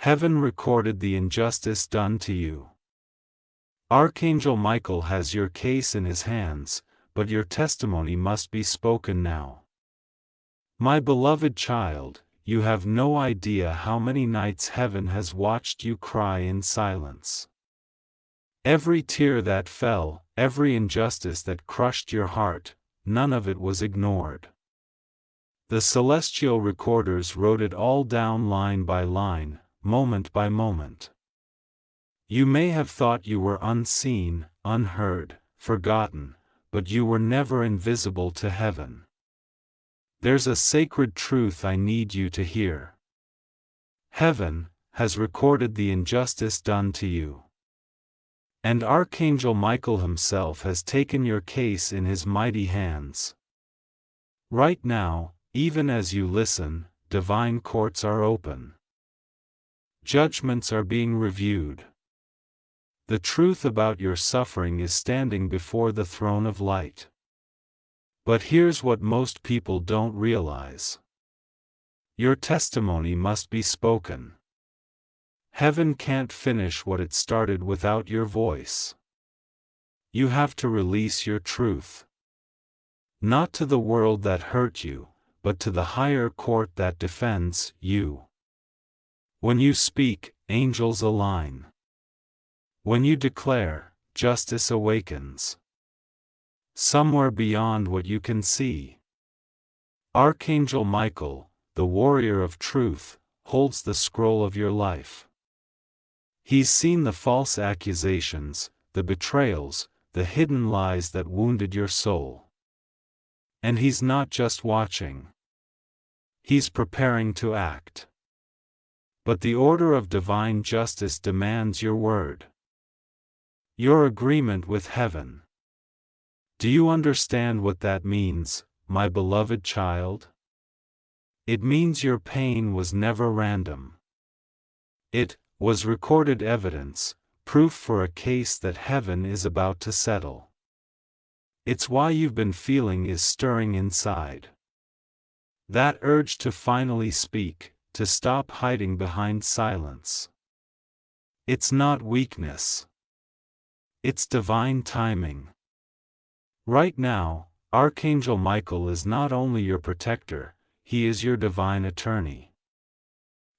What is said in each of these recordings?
Heaven recorded the injustice done to you. Archangel Michael has your case in his hands, but your testimony must be spoken now. My beloved child, you have no idea how many nights heaven has watched you cry in silence. Every tear that fell, every injustice that crushed your heart, none of it was ignored. The celestial recorders wrote it all down line by line, moment by moment. You may have thought you were unseen, unheard, forgotten, but you were never invisible to heaven. There's a sacred truth I need you to hear. Heaven has recorded the injustice done to you. And Archangel Michael himself has taken your case in his mighty hands. Right now, even as you listen, divine courts are open. Judgments are being reviewed. The truth about your suffering is standing before the throne of light. But here's what most people don't realize. Your testimony must be spoken. Heaven can't finish what it started without your voice. You have to release your truth. Not to the world that hurt you, but to the higher court that defends you. When you speak, angels align. When you declare, justice awakens. Somewhere beyond what you can see. Archangel Michael, the warrior of truth, holds the scroll of your life. He's seen the false accusations, the betrayals, the hidden lies that wounded your soul. And he's not just watching. He's preparing to act. But the order of divine justice demands your word. Your agreement with heaven. Do you understand what that means, my beloved child? It means your pain was never random. It was recorded evidence, proof for a case that heaven is about to settle. It's why you've been feeling is stirring inside. That urge to finally speak, to stop hiding behind silence. It's not weakness. It's divine timing. Right now, Archangel Michael is not only your protector, he is your divine attorney.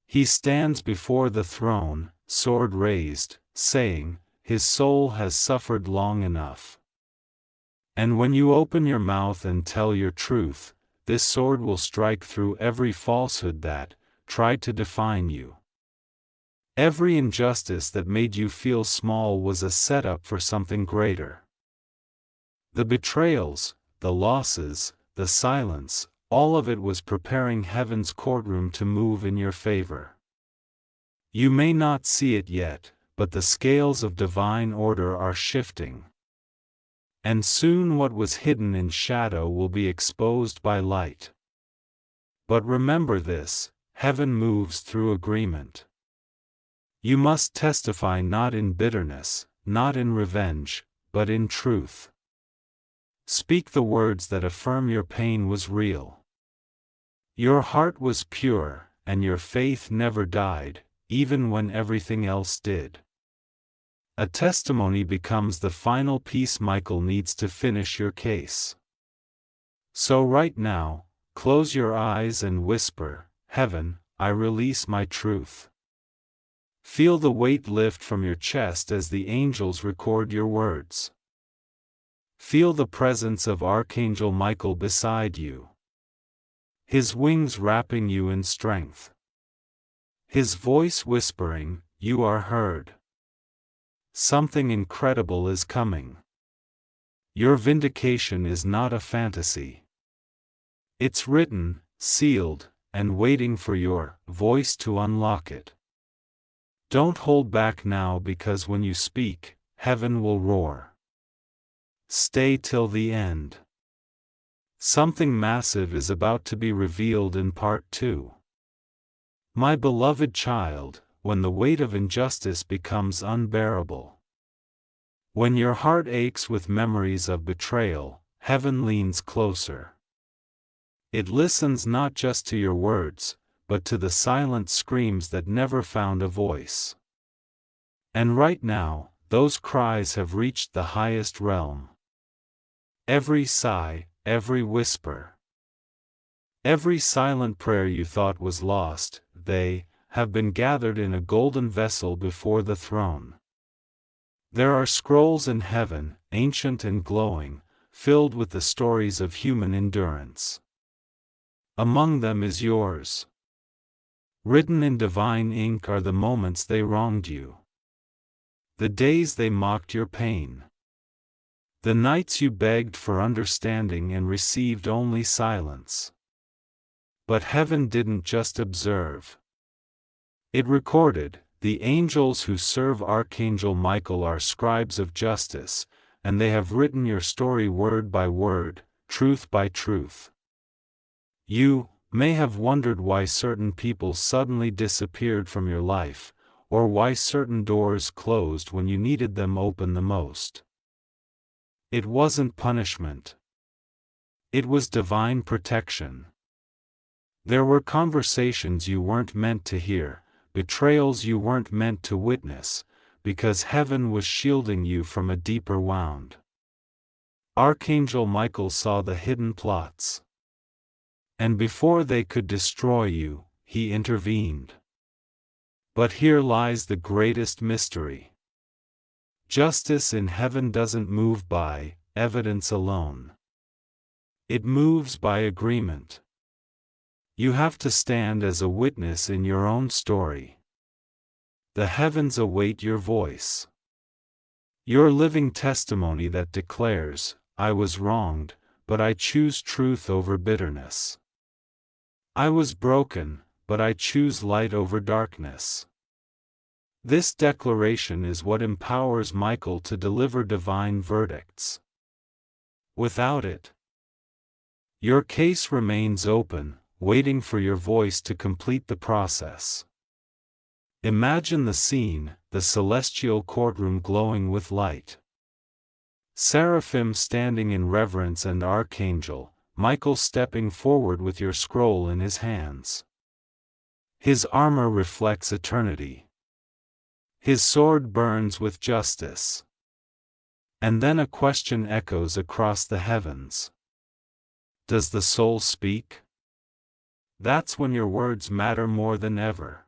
He stands before the throne, sword raised, saying, his soul has suffered long enough. And when you open your mouth and tell your truth, this sword will strike through every falsehood that tried to define you. Every injustice that made you feel small was a setup for something greater. The betrayals, the losses, the silence, all of it was preparing heaven's courtroom to move in your favor. You may not see it yet, but the scales of divine order are shifting. And soon what was hidden in shadow will be exposed by light. But remember this, heaven moves through agreement. You must testify not in bitterness, not in revenge, but in truth. Speak the words that affirm your pain was real. Your heart was pure, and your faith never died, even when everything else did. A testimony becomes the final piece Michael needs to finish your case. So right now, close your eyes and whisper, Heaven, I release my truth. Feel the weight lift from your chest as the angels record your words. Feel the presence of Archangel Michael beside you. His wings wrapping you in strength. His voice whispering, you are heard. Something incredible is coming. Your vindication is not a fantasy. It's written, sealed, and waiting for your voice to unlock it. Don't hold back now, because when you speak, heaven will roar. Stay till the end. Something massive is about to be revealed in part 2. My beloved child, when the weight of injustice becomes unbearable. When your heart aches with memories of betrayal, heaven leans closer. It listens not just to your words, but to the silent screams that never found a voice. And right now, those cries have reached the highest realm. Every sigh, every whisper, every silent prayer you thought was lost, they have been gathered in a golden vessel before the throne. There are scrolls in heaven, ancient and glowing, filled with the stories of human endurance. Among them is yours. Written in divine ink are the moments they wronged you, the days they mocked your pain, the nights you begged for understanding and received only silence. But heaven didn't just observe. It recorded. The angels who serve Archangel Michael are scribes of justice, and they have written your story word by word, truth by truth. You may have wondered why certain people suddenly disappeared from your life, or why certain doors closed when you needed them open the most. It wasn't punishment. It was divine protection. There were conversations you weren't meant to hear, betrayals you weren't meant to witness, because heaven was shielding you from a deeper wound. Archangel Michael saw the hidden plots. And before they could destroy you, he intervened. But here lies the greatest mystery. Justice in heaven doesn't move by evidence alone. It moves by agreement. You have to stand as a witness in your own story. The heavens await your voice. Your living testimony that declares, I was wronged, but I choose truth over bitterness. I was broken, but I choose light over darkness. This declaration is what empowers Michael to deliver divine verdicts. Without it, your case remains open, waiting for your voice to complete the process. Imagine the scene, the celestial courtroom glowing with light. Seraphim standing in reverence and Archangel Michael stepping forward with your scroll in his hands. His armor reflects eternity. His sword burns with justice. And then a question echoes across the heavens. Does the soul speak? That's when your words matter more than ever.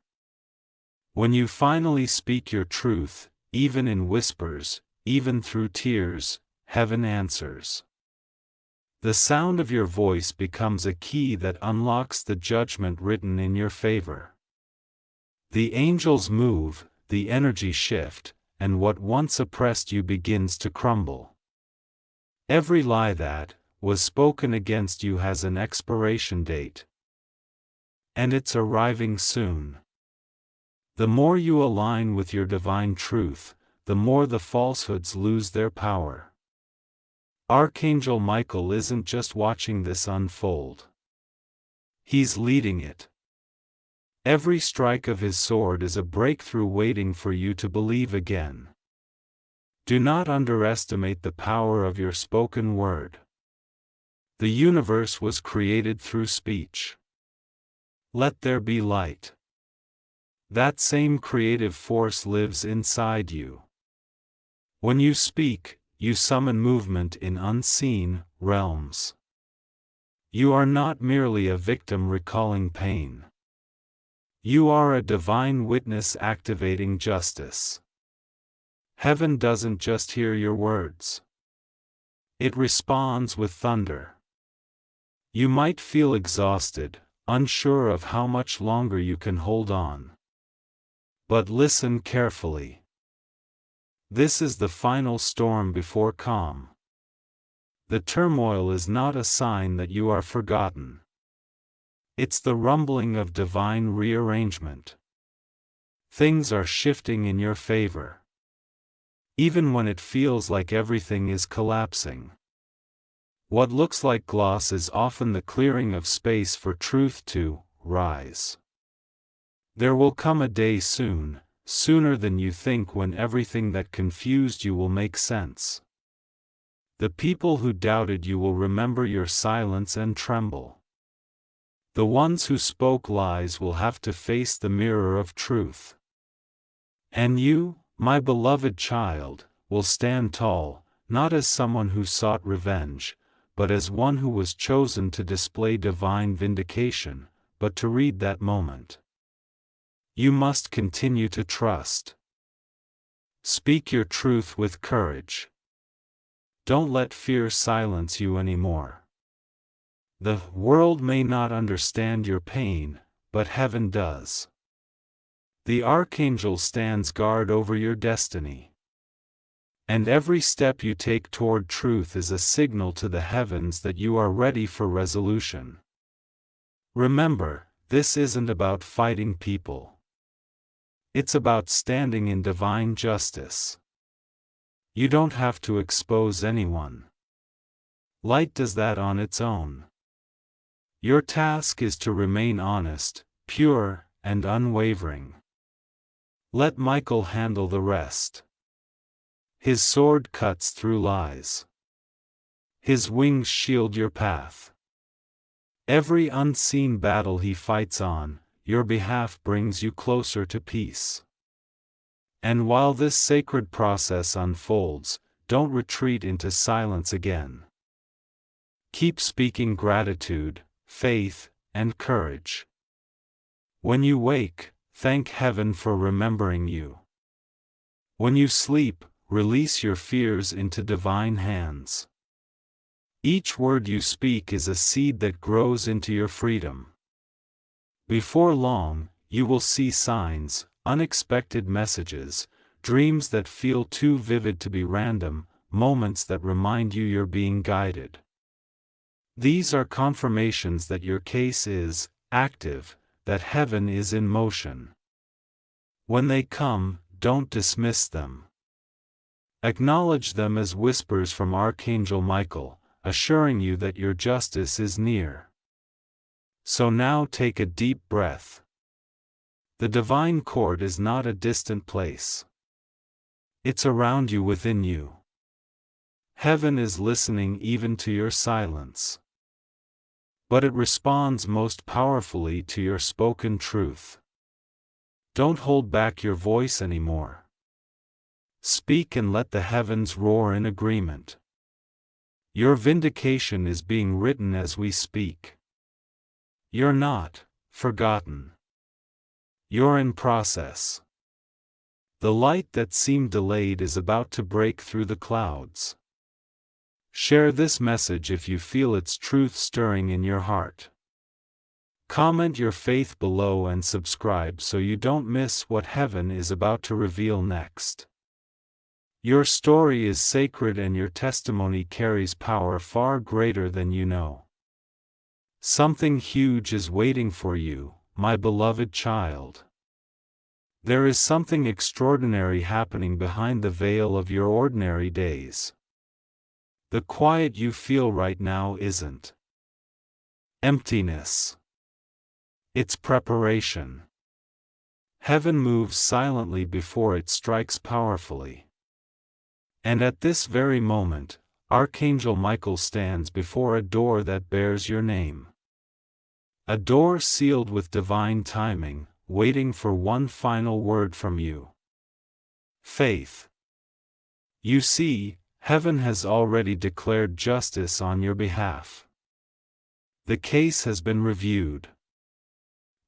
When you finally speak your truth, even in whispers, even through tears, heaven answers. The sound of your voice becomes a key that unlocks the judgment written in your favor. The angels move, the energy shift, and what once oppressed you begins to crumble. Every lie that was spoken against you has an expiration date. And it's arriving soon. The more you align with your divine truth, the more the falsehoods lose their power. Archangel Michael isn't just watching this unfold. He's leading it. Every strike of his sword is a breakthrough waiting for you to believe again. Do not underestimate the power of your spoken word. The universe was created through speech. Let there be light. That same creative force lives inside you. When you speak, you summon movement in unseen realms. You are not merely a victim recalling pain. You are a divine witness activating justice. Heaven doesn't just hear your words. It responds with thunder. You might feel exhausted, unsure of how much longer you can hold on. But listen carefully. This is the final storm before calm. The turmoil is not a sign that you are forgotten. It's the rumbling of divine rearrangement. Things are shifting in your favor. Even when it feels like everything is collapsing. What looks like gloss is often the clearing of space for truth to rise. There will come a day soon, sooner than you think, when everything that confused you will make sense. The people who doubted you will remember your silence and tremble. The ones who spoke lies will have to face the mirror of truth. And you, my beloved child, will stand tall, not as someone who sought revenge, but as one who was chosen to display divine vindication, but to read that moment. You must continue to trust. Speak your truth with courage. Don't let fear silence you anymore. The world may not understand your pain, but heaven does. The archangel stands guard over your destiny. And every step you take toward truth is a signal to the heavens that you are ready for resolution. Remember, this isn't about fighting people. It's about standing in divine justice. You don't have to expose anyone. Light does that on its own. Your task is to remain honest, pure, and unwavering. Let Michael handle the rest. His sword cuts through lies. His wings shield your path. Every unseen battle he fights on your behalf brings you closer to peace. And while this sacred process unfolds, don't retreat into silence again. Keep speaking gratitude, faith, and courage. When you wake, thank heaven for remembering you. When you sleep, release your fears into divine hands. Each word you speak is a seed that grows into your freedom. Before long, you will see signs, unexpected messages, dreams that feel too vivid to be random, moments that remind you you're being guided. These are confirmations that your case is active, that heaven is in motion. When they come, don't dismiss them. Acknowledge them as whispers from Archangel Michael, assuring you that your justice is near. So now take a deep breath. The divine court is not a distant place. It's around you, within you. Heaven is listening even to your silence. But it responds most powerfully to your spoken truth. Don't hold back your voice anymore. Speak and let the heavens roar in agreement. Your vindication is being written as we speak. You're not forgotten. You're in process. The light that seemed delayed is about to break through the clouds. Share this message if you feel its truth stirring in your heart. Comment your faith below and subscribe so you don't miss what heaven is about to reveal next. Your story is sacred and your testimony carries power far greater than you know. Something huge is waiting for you, my beloved child. There is something extraordinary happening behind the veil of your ordinary days. The quiet you feel right now isn't emptiness. It's preparation. Heaven moves silently before it strikes powerfully. And at this very moment, Archangel Michael stands before a door that bears your name. A door sealed with divine timing, waiting for one final word from you. Faith. You see, heaven has already declared justice on your behalf. The case has been reviewed.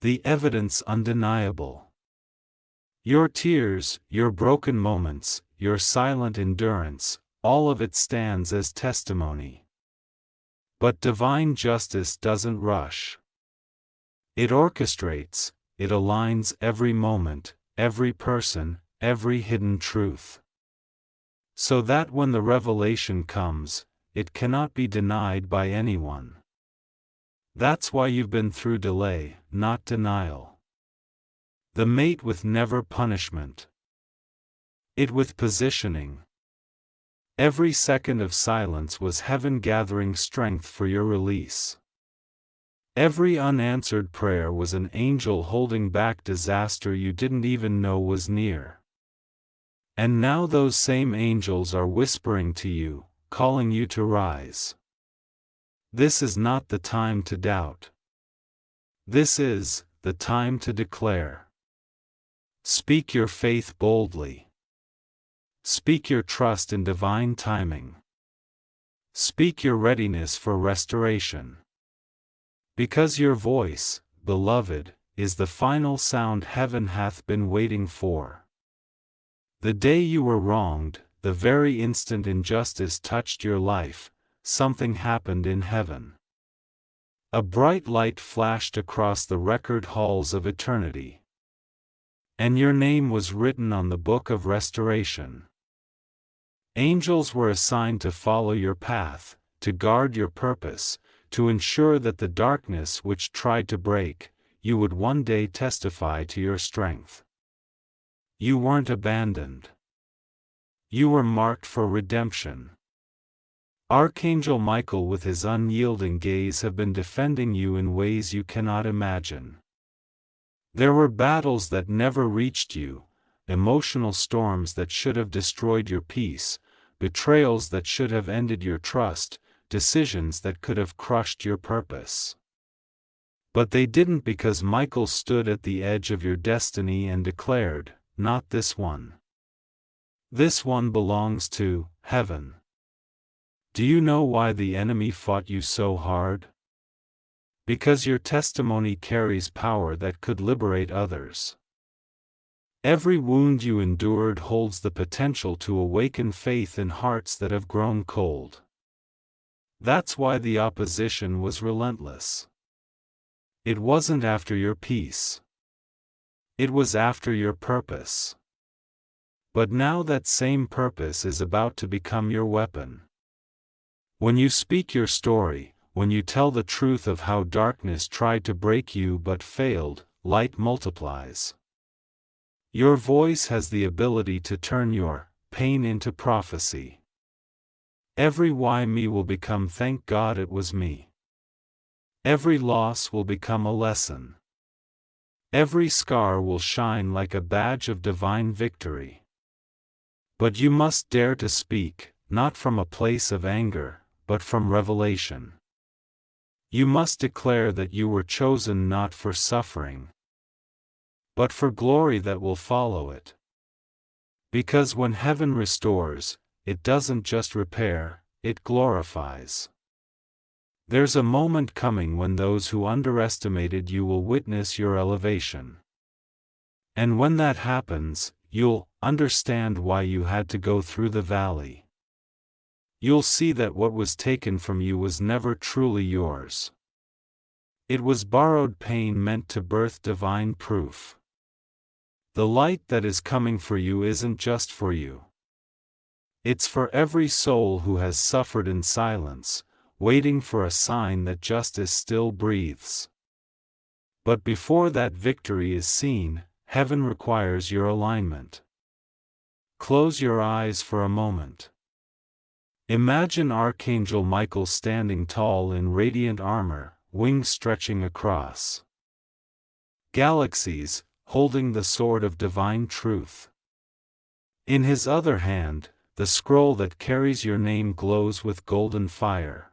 The evidence undeniable. Your tears, your broken moments, your silent endurance, all of it stands as testimony. But divine justice doesn't rush. It orchestrates, it aligns every moment, every person, every hidden truth. So that when the revelation comes, it cannot be denied by anyone. That's why you've been through delay, not denial. The mate with never punishment. It with positioning. Every second of silence was heaven gathering strength for your release. Every unanswered prayer was an angel holding back disaster you didn't even know was near. And now those same angels are whispering to you, calling you to rise. This is not the time to doubt. This is the time to declare. Speak your faith boldly. Speak your trust in divine timing. Speak your readiness for restoration. Because your voice, beloved, is the final sound heaven hath been waiting for. The day you were wronged, the very instant injustice touched your life, something happened in heaven. A bright light flashed across the record halls of eternity. And your name was written on the book of restoration. Angels were assigned to follow your path, to guard your purpose, to ensure that the darkness which tried to break, you would one day testify to your strength. You weren't abandoned. You were marked for redemption. Archangel Michael with his unyielding gaze have been defending you in ways you cannot imagine. There were battles that never reached you, emotional storms that should have destroyed your peace, betrayals that should have ended your trust, decisions that could have crushed your purpose. But they didn't, because Michael stood at the edge of your destiny and declared, "Not this one. This one belongs to heaven." Do you know why the enemy fought you so hard? Because your testimony carries power that could liberate others. Every wound you endured holds the potential to awaken faith in hearts that have grown cold. That's why the opposition was relentless. It wasn't after your peace. It was after your purpose. But now that same purpose is about to become your weapon. When you speak your story, when you tell the truth of how darkness tried to break you but failed, light multiplies. Your voice has the ability to turn your pain into prophecy. Every why me will become thank God it was me. Every loss will become a lesson. Every scar will shine like a badge of divine victory. But you must dare to speak, not from a place of anger, but from revelation. You must declare that you were chosen not for suffering, but for glory that will follow it. Because when heaven restores, it doesn't just repair, it glorifies. There's a moment coming when those who underestimated you will witness your elevation. And when that happens, you'll understand why you had to go through the valley. You'll see that what was taken from you was never truly yours. It was borrowed pain meant to birth divine proof. The light that is coming for you isn't just for you. It's for every soul who has suffered in silence, waiting for a sign that justice still breathes. But before that victory is seen, heaven requires your alignment. Close your eyes for a moment. Imagine Archangel Michael standing tall in radiant armor, wings stretching across galaxies, holding the sword of divine truth. In his other hand, the scroll that carries your name glows with golden fire.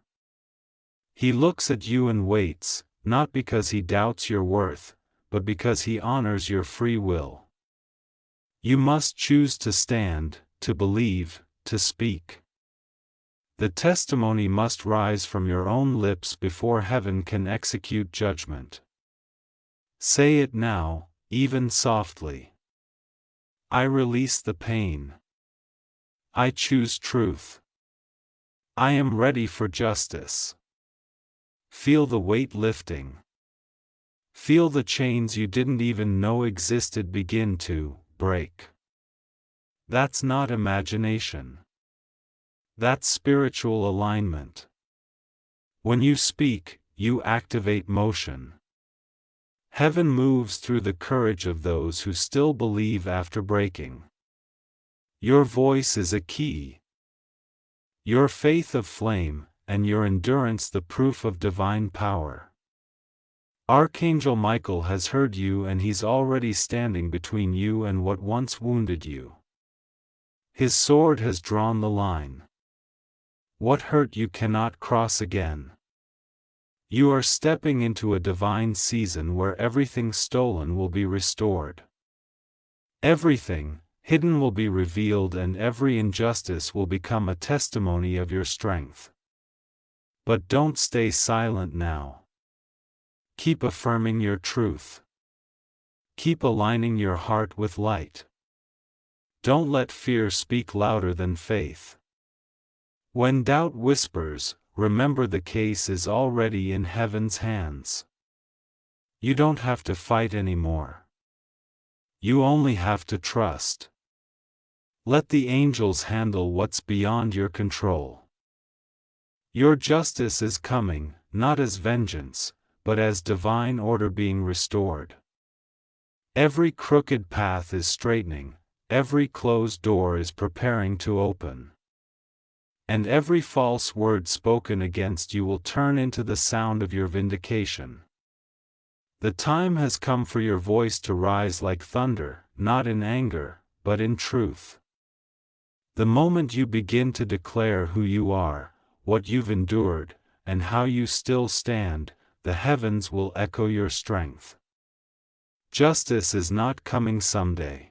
He looks at you and waits, not because he doubts your worth, but because he honors your free will. You must choose to stand, to believe, to speak. The testimony must rise from your own lips before heaven can execute judgment. Say it now, even softly. I release the pain. I choose truth. I am ready for justice. Feel the weight lifting. Feel the chains you didn't even know existed begin to break. That's not imagination. That's spiritual alignment. When you speak, you activate motion. Heaven moves through the courage of those who still believe after breaking. Your voice is a key. Your faith a flame, and your endurance the proof of divine power. Archangel Michael has heard you, and he's already standing between you and what once wounded you. His sword has drawn the line. What hurt you cannot cross again. You are stepping into a divine season where everything stolen will be restored. Everything hidden will be revealed, and every injustice will become a testimony of your strength. But don't stay silent now. Keep affirming your truth. Keep aligning your heart with light. Don't let fear speak louder than faith. When doubt whispers, remember the case is already in heaven's hands. You don't have to fight anymore. You only have to trust. Let the angels handle what's beyond your control. Your justice is coming, not as vengeance, but as divine order being restored. Every crooked path is straightening, every closed door is preparing to open. And every false word spoken against you will turn into the sound of your vindication. The time has come for your voice to rise like thunder, not in anger, but in truth. The moment you begin to declare who you are, what you've endured, and how you still stand, the heavens will echo your strength. Justice is not coming someday.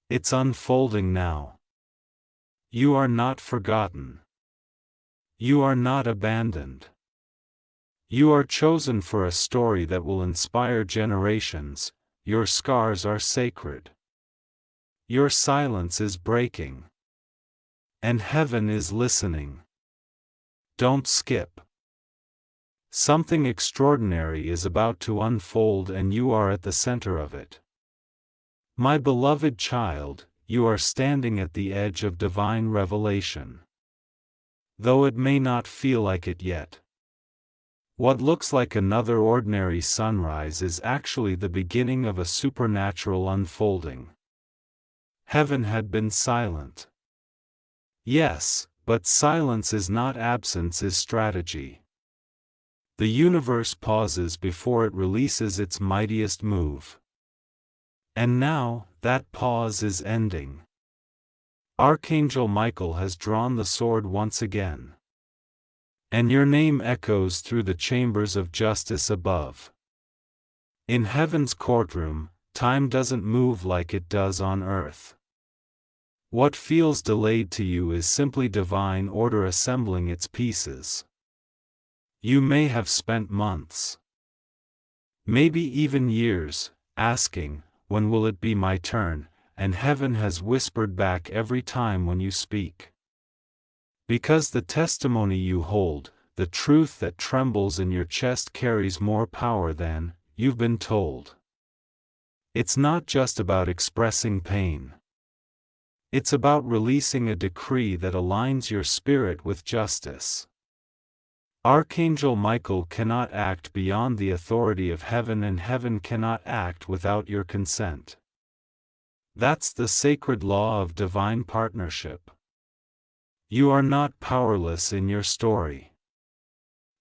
It's unfolding now. You are not forgotten. You are not abandoned. You are chosen for a story that will inspire generations. Your scars are sacred. Your silence is breaking. And heaven is listening. Don't skip. Something extraordinary is about to unfold, and you are at the center of it. My beloved child, you are standing at the edge of divine revelation. Though it may not feel like it yet. What looks like another ordinary sunrise is actually the beginning of a supernatural unfolding. Heaven had been silent. Yes, but silence is not absence, is strategy. The universe pauses before it releases its mightiest move. And now, that pause is ending. Archangel Michael has drawn the sword once again. And your name echoes through the chambers of justice above. In heaven's courtroom, time doesn't move like it does on earth. What feels delayed to you is simply divine order assembling its pieces. You may have spent months, maybe even years, asking, when will it be my turn? And heaven has whispered back every time when you speak. Because the testimony you hold, the truth that trembles in your chest, carries more power than you've been told. It's not just about expressing pain. It's about releasing a decree that aligns your spirit with justice. Archangel Michael cannot act beyond the authority of heaven, and heaven cannot act without your consent. That's the sacred law of divine partnership. You are not powerless in your story.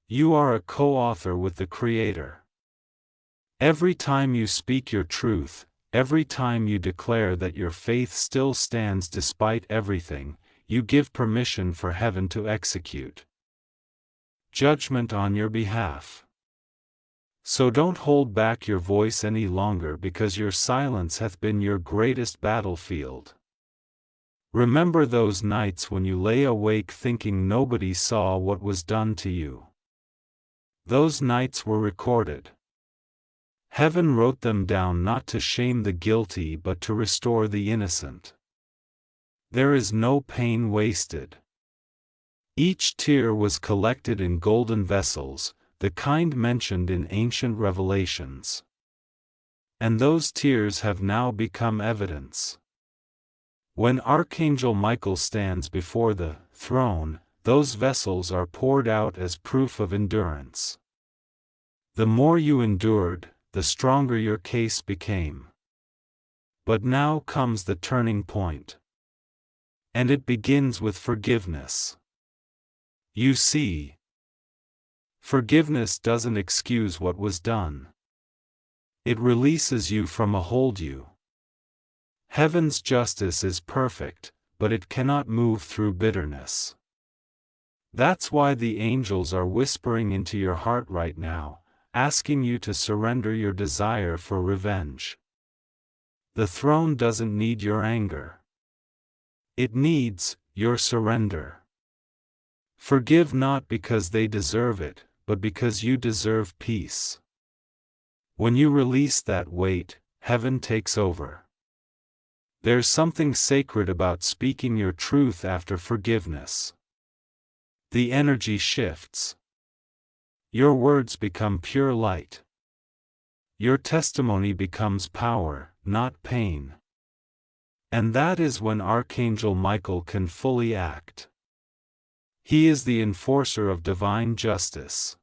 You are a co-author with the Creator. Every time you speak your truth, every time you declare that your faith still stands despite everything, you give permission for heaven to execute judgment on your behalf. So don't hold back your voice any longer, because your silence hath been your greatest battlefield. Remember those nights when you lay awake thinking nobody saw what was done to you. Those nights were recorded. Heaven wrote them down not to shame the guilty but to restore the innocent. There is no pain wasted. Each tear was collected in golden vessels, the kind mentioned in ancient revelations. And those tears have now become evidence. When Archangel Michael stands before the throne, those vessels are poured out as proof of endurance. The more you endured, the stronger your case became. But now comes the turning point. And it begins with forgiveness. You see, forgiveness doesn't excuse what was done. It releases you from a hold you. Heaven's justice is perfect, but it cannot move through bitterness. That's why the angels are whispering into your heart right now, asking you to surrender your desire for revenge. The throne doesn't need your anger. It needs your surrender. Forgive not because they deserve it, but because you deserve peace. When you release that weight, heaven takes over. There's something sacred about speaking your truth after forgiveness. The energy shifts. Your words become pure light. Your testimony becomes power, not pain. And that is when Archangel Michael can fully act. He is the enforcer of divine justice.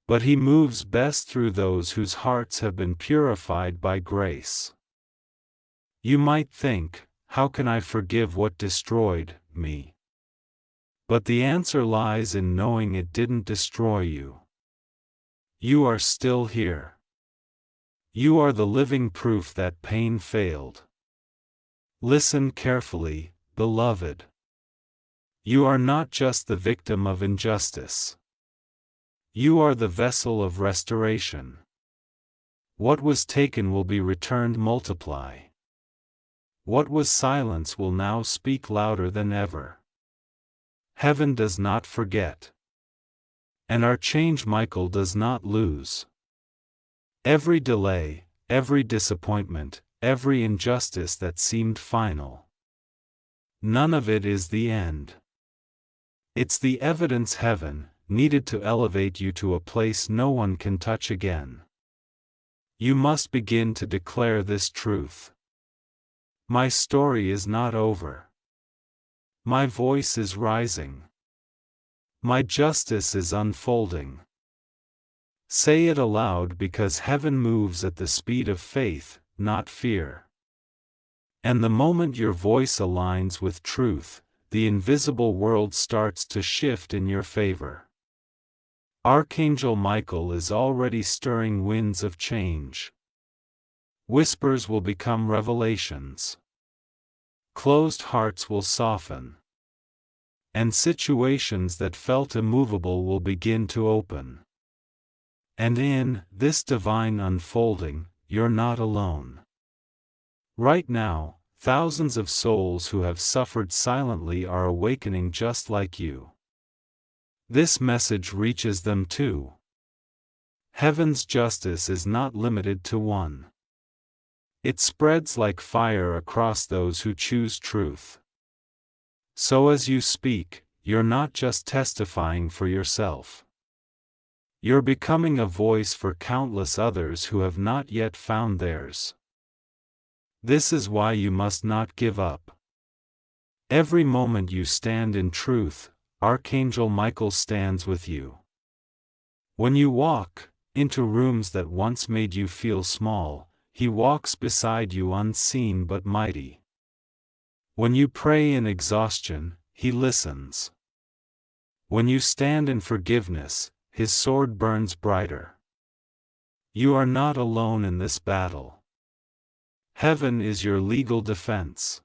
But he moves best through those whose hearts have been purified by grace. You might think, how can I forgive what destroyed me? But the answer lies in knowing it didn't destroy you. You are still here. You are the living proof that pain failed. Listen carefully, beloved. You are not just the victim of injustice. You are the vessel of restoration. What was taken will be returned multiply. What was silence will now speak louder than ever. Heaven does not forget. And Archangel Michael does not lose. Every delay, every disappointment, every injustice that seemed final. None of it is the end. It's the evidence heaven needed to elevate you to a place no one can touch again. You must begin to declare this truth. My story is not over. My voice is rising. My justice is unfolding. Say it aloud because heaven moves at the speed of faith, not fear. And the moment your voice aligns with truth, the invisible world starts to shift in your favor. Archangel Michael is already stirring winds of change. Whispers will become revelations. Closed hearts will soften. And situations that felt immovable will begin to open. And in this divine unfolding, you're not alone. Right now, thousands of souls who have suffered silently are awakening just like you. This message reaches them too. Heaven's justice is not limited to one. It spreads like fire across those who choose truth. So as you speak, you're not just testifying for yourself. You're becoming a voice for countless others who have not yet found theirs. This is why you must not give up. Every moment you stand in truth, Archangel Michael stands with you. When you walk into rooms that once made you feel small, he walks beside you unseen but mighty. When you pray in exhaustion, he listens. When you stand in forgiveness, his sword burns brighter. You are not alone in this battle. Heaven is your legal defense.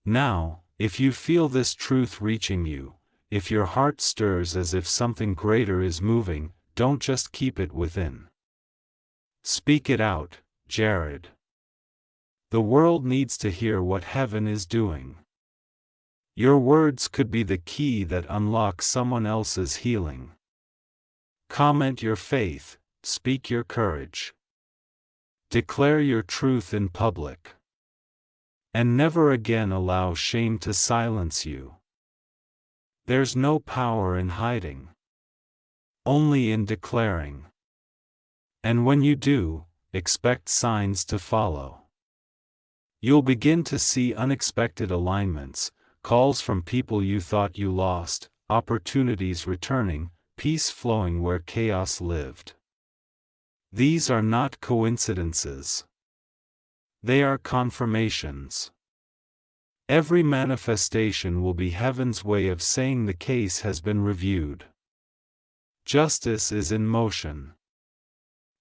Now, if you feel this truth reaching you, if your heart stirs as if something greater is moving, don't just keep it within. Speak it out, Jared. The world needs to hear what heaven is doing. Your words could be the key that unlocks someone else's healing. Comment your faith, speak your courage. Declare your truth in public. And never again allow shame to silence you. There's no power in hiding. Only in declaring. And when you do, expect signs to follow. You'll begin to see unexpected alignments, calls from people you thought you lost, opportunities returning, peace flowing where chaos lived. These are not coincidences. They are confirmations. Every manifestation will be heaven's way of saying the case has been reviewed. Justice is in motion.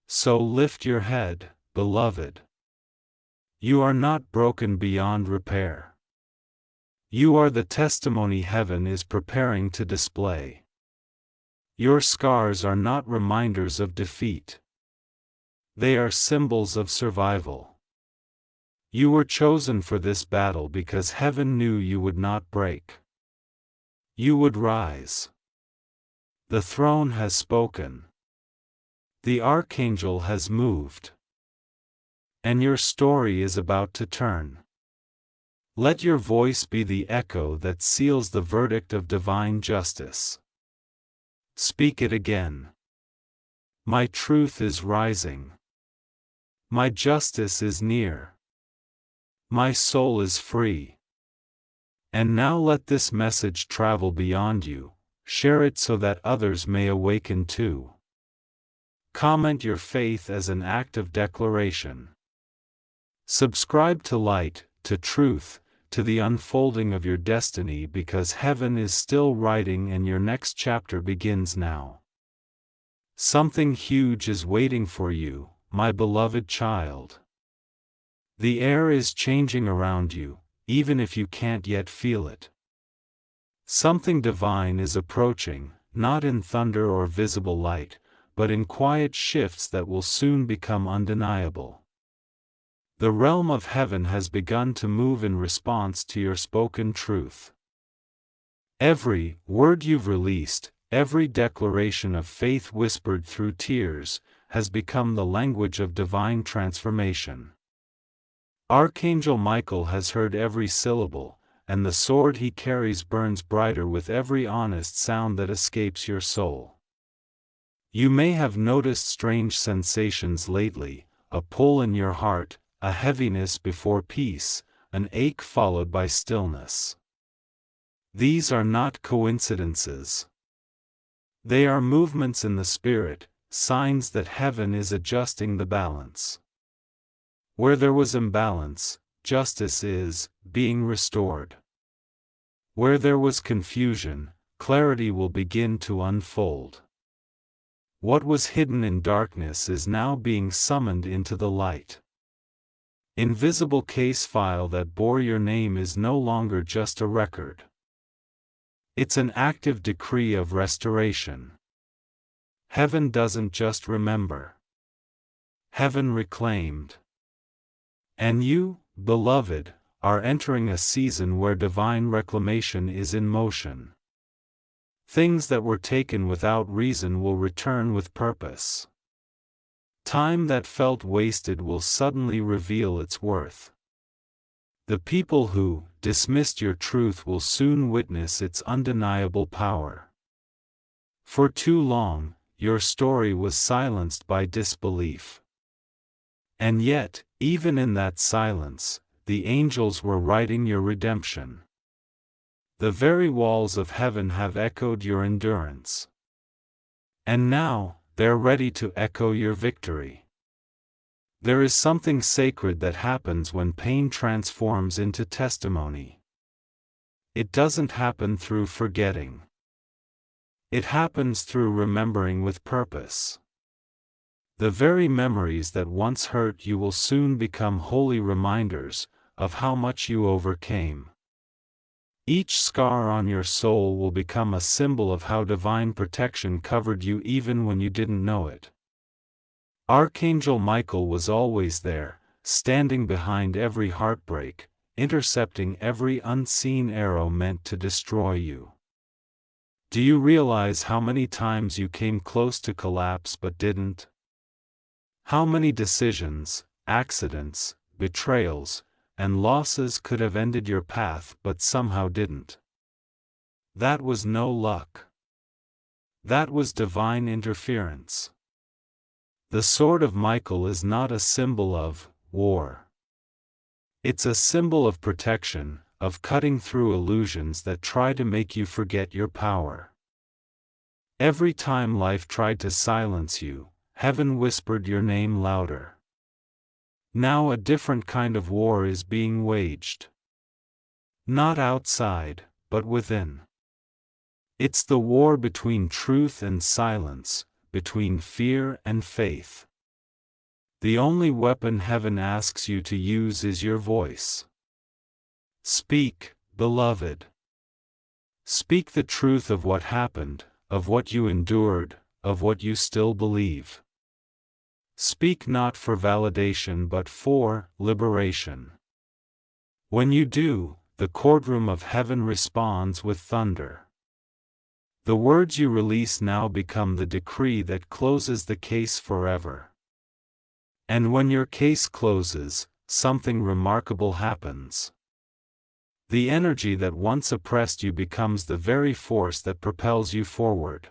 So lift your head, beloved. You are not broken beyond repair. You are the testimony heaven is preparing to display. Your scars are not reminders of defeat. They are symbols of survival. You were chosen for this battle because heaven knew you would not break. You would rise. The throne has spoken. The archangel has moved. And your story is about to turn. Let your voice be the echo that seals the verdict of divine justice. Speak it again. My truth is rising. My justice is near. My soul is free. And now let this message travel beyond you, share it so that others may awaken too. Comment your faith as an act of declaration. Subscribe to light, to truth, to the unfolding of your destiny because heaven is still writing and your next chapter begins now. Something huge is waiting for you, my beloved child. The air is changing around you, even if you can't yet feel it. Something divine is approaching, not in thunder or visible light, but in quiet shifts that will soon become undeniable. The realm of heaven has begun to move in response to your spoken truth. Every word you've released, every declaration of faith whispered through tears, has become the language of divine transformation. Archangel Michael has heard every syllable, and the sword he carries burns brighter with every honest sound that escapes your soul. You may have noticed strange sensations lately, a pull in your heart, a heaviness before peace, an ache followed by stillness. These are not coincidences. They are movements in the spirit, signs that heaven is adjusting the balance. Where there was imbalance, justice is being restored. Where there was confusion, clarity will begin to unfold. What was hidden in darkness is now being summoned into the light. Invisible case file that bore your name is no longer just a record. It's an active decree of restoration. Heaven doesn't just remember. Heaven reclaimed. And you, beloved, are entering a season where divine reclamation is in motion. Things that were taken without reason will return with purpose. Time that felt wasted will suddenly reveal its worth. The people who dismissed your truth will soon witness its undeniable power. For too long, your story was silenced by disbelief. And yet, even in that silence, the angels were writing your redemption. The very walls of heaven have echoed your endurance. And now, they're ready to echo your victory. There is something sacred that happens when pain transforms into testimony. It doesn't happen through forgetting. It happens through remembering with purpose. The very memories that once hurt you will soon become holy reminders of how much you overcame. Each scar on your soul will become a symbol of how divine protection covered you even when you didn't know it. Archangel Michael was always there, standing behind every heartbreak, intercepting every unseen arrow meant to destroy you. Do you realize how many times you came close to collapse but didn't? How many decisions, accidents, betrayals, and losses could have ended your path but somehow didn't? That was no luck. That was divine interference. The sword of Michael is not a symbol of war. It's a symbol of protection, of cutting through illusions that try to make you forget your power. Every time life tried to silence you, heaven whispered your name louder. Now a different kind of war is being waged. Not outside, but within. It's the war between truth and silence, between fear and faith. The only weapon heaven asks you to use is your voice. Speak, beloved. Speak the truth of what happened, of what you endured, of what you still believe. Speak not for validation but for liberation. When you do, the courtroom of heaven responds with thunder. The words you release now become the decree that closes the case forever. And when your case closes, something remarkable happens. The energy that once oppressed you becomes the very force that propels you forward.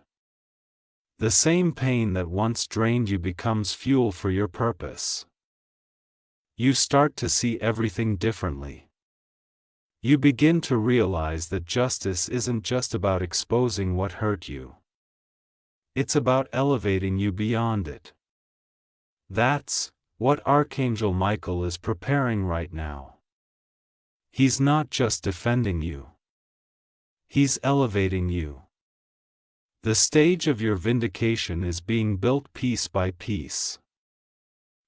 The same pain that once drained you becomes fuel for your purpose. You start to see everything differently. You begin to realize that justice isn't just about exposing what hurt you. It's about elevating you beyond it. That's what Archangel Michael is preparing right now. He's not just defending you. He's elevating you. The stage of your vindication is being built piece by piece.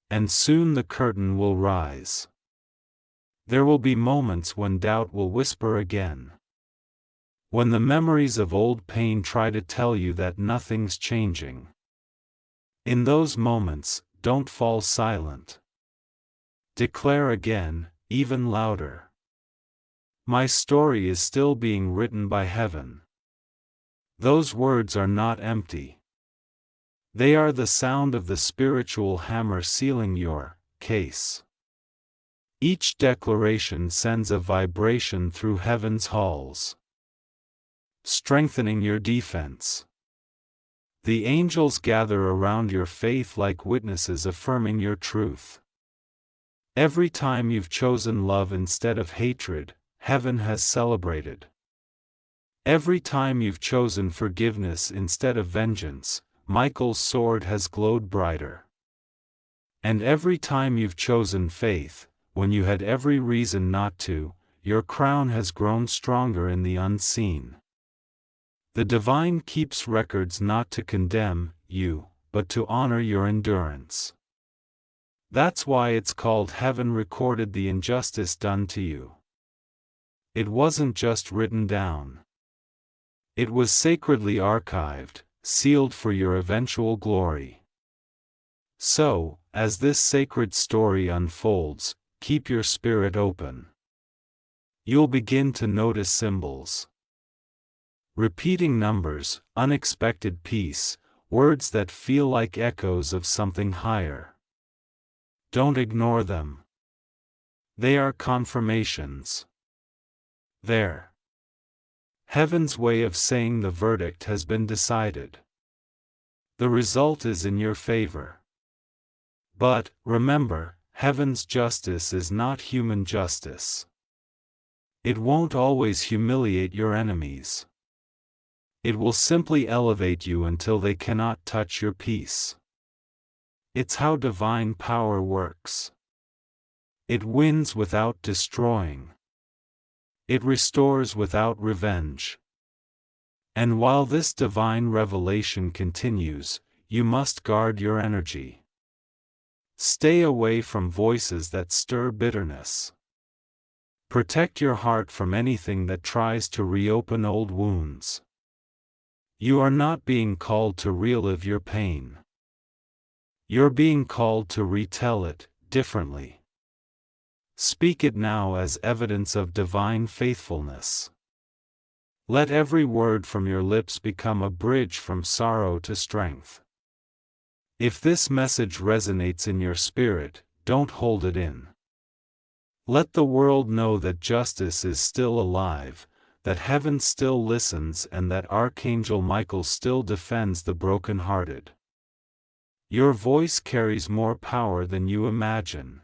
And soon the curtain will rise. There will be moments when doubt will whisper again. When the memories of old pain try to tell you that nothing's changing. In those moments, don't fall silent. Declare again, even louder. My story is still being written by heaven. Those words are not empty. They are the sound of the spiritual hammer sealing your case. Each declaration sends a vibration through heaven's halls, strengthening your defense. The angels gather around your faith like witnesses affirming your truth. Every time you've chosen love instead of hatred, heaven has celebrated. Every time you've chosen forgiveness instead of vengeance, Michael's sword has glowed brighter. And every time you've chosen faith, when you had every reason not to, your crown has grown stronger in the unseen. The divine keeps records not to condemn you, but to honor your endurance. That's why it's called Heaven Recorded the Injustice Done to You. It wasn't just written down. It was sacredly archived, sealed for your eventual glory. So, as this sacred story unfolds, keep your spirit open. You'll begin to notice symbols. Repeating numbers, unexpected peace, words that feel like echoes of something higher. Don't ignore them. They are confirmations. There. Heaven's way of saying the verdict has been decided. The result is in your favor. But, remember, heaven's justice is not human justice. It won't always humiliate your enemies. It will simply elevate you until they cannot touch your peace. It's how divine power works. It wins without destroying. It restores without revenge. And while this divine revelation continues, you must guard your energy. Stay away from voices that stir bitterness. Protect your heart from anything that tries to reopen old wounds. You are not being called to relive your pain. You're being called to retell it differently. Speak it now as evidence of divine faithfulness. Let every word from your lips become a bridge from sorrow to strength. If this message resonates in your spirit, don't hold it in. Let the world know that justice is still alive, that heaven still listens, and that Archangel Michael still defends the broken-hearted. Your voice carries more power than you imagine.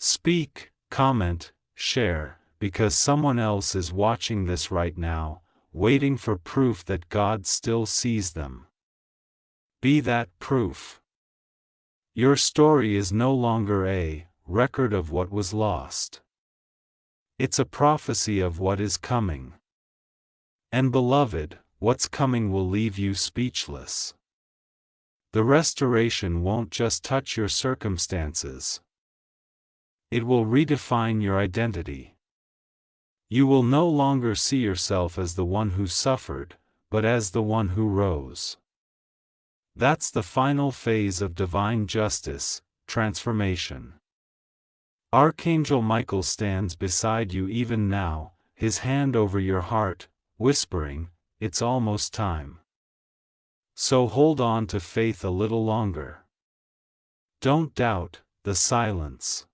Speak, comment, share, because someone else is watching this right now, waiting for proof that God still sees them. Be that proof. Your story is no longer a record of what was lost. It's a prophecy of what is coming. And beloved, what's coming will leave you speechless. The restoration won't just touch your circumstances. It will redefine your identity. You will no longer see yourself as the one who suffered, but as the one who rose. That's the final phase of divine justice, transformation. Archangel Michael stands beside you even now, his hand over your heart, whispering, "It's almost time." So hold on to faith a little longer. Don't doubt the silence.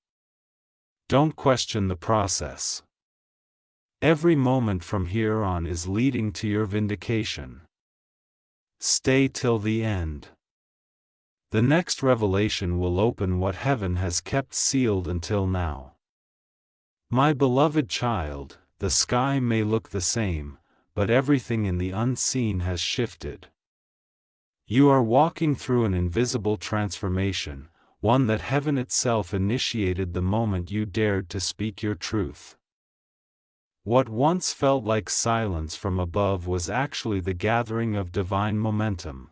Don't question the process. Every moment from here on is leading to your vindication. Stay till the end. The next revelation will open what heaven has kept sealed until now. My beloved child, the sky may look the same, but everything in the unseen has shifted. You are walking through an invisible transformation, one that heaven itself initiated the moment you dared to speak your truth. What once felt like silence from above was actually the gathering of divine momentum.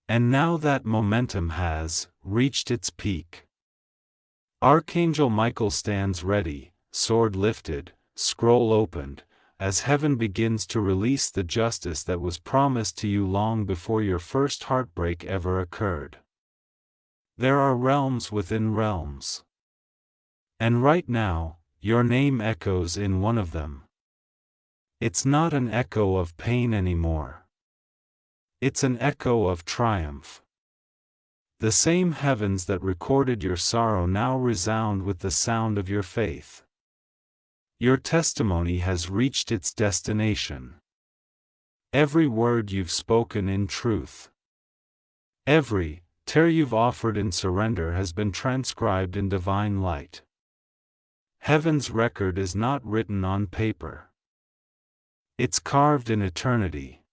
And now that momentum has reached its peak. Archangel Michael stands ready, sword lifted, scroll opened, as heaven begins to release the justice that was promised to you long before your first heartbreak ever occurred. There are realms within realms. And right now, your name echoes in one of them. It's not an echo of pain anymore. It's an echo of triumph. The same heavens that recorded your sorrow now resound with the sound of your faith. Your testimony has reached its destination. Every word you've spoken in truth, every tear you've offered in surrender has been transcribed in divine light. Heaven's record is not written on paper. It's carved in eternity.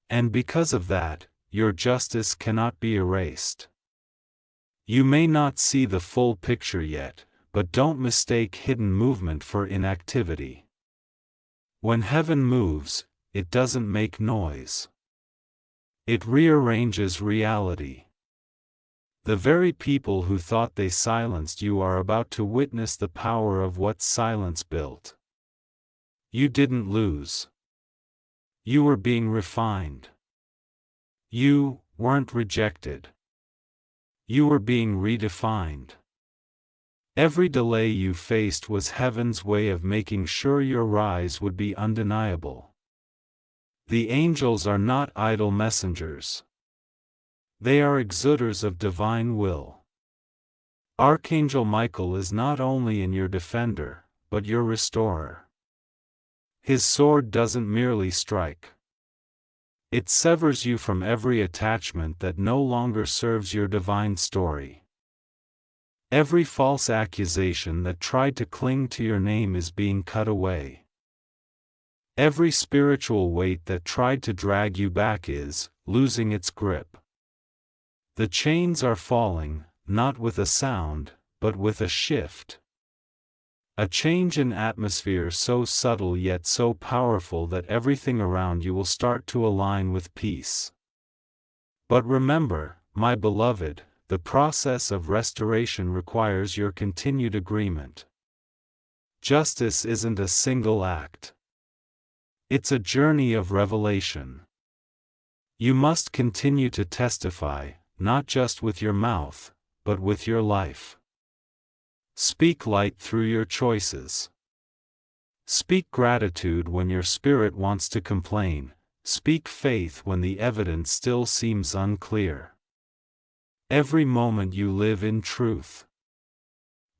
And because of that, your justice cannot be erased. You may not see the full picture yet, but don't mistake hidden movement for inactivity. When heaven moves, it doesn't make noise. It rearranges reality. The very people who thought they silenced you are about to witness the power of what silence built. You didn't lose. You were being refined. You weren't rejected. You were being redefined. Every delay you faced was heaven's way of making sure your rise would be undeniable. The angels are not idle messengers. They are exuders of divine will. Archangel Michael is not only your defender, but your restorer. His sword doesn't merely strike. It severs you from every attachment that no longer serves your divine story. Every false accusation that tried to cling to your name is being cut away. Every spiritual weight that tried to drag you back is losing its grip. The chains are falling, not with a sound, but with a shift. A change in atmosphere so subtle yet so powerful that everything around you will start to align with peace. But remember, my beloved, the process of restoration requires your continued agreement. Justice isn't a single act. It's a journey of revelation. You must continue to testify, not just with your mouth, but with your life. Speak light through your choices. Speak gratitude when your spirit wants to complain. Speak faith when the evidence still seems unclear. Every moment you live in truth.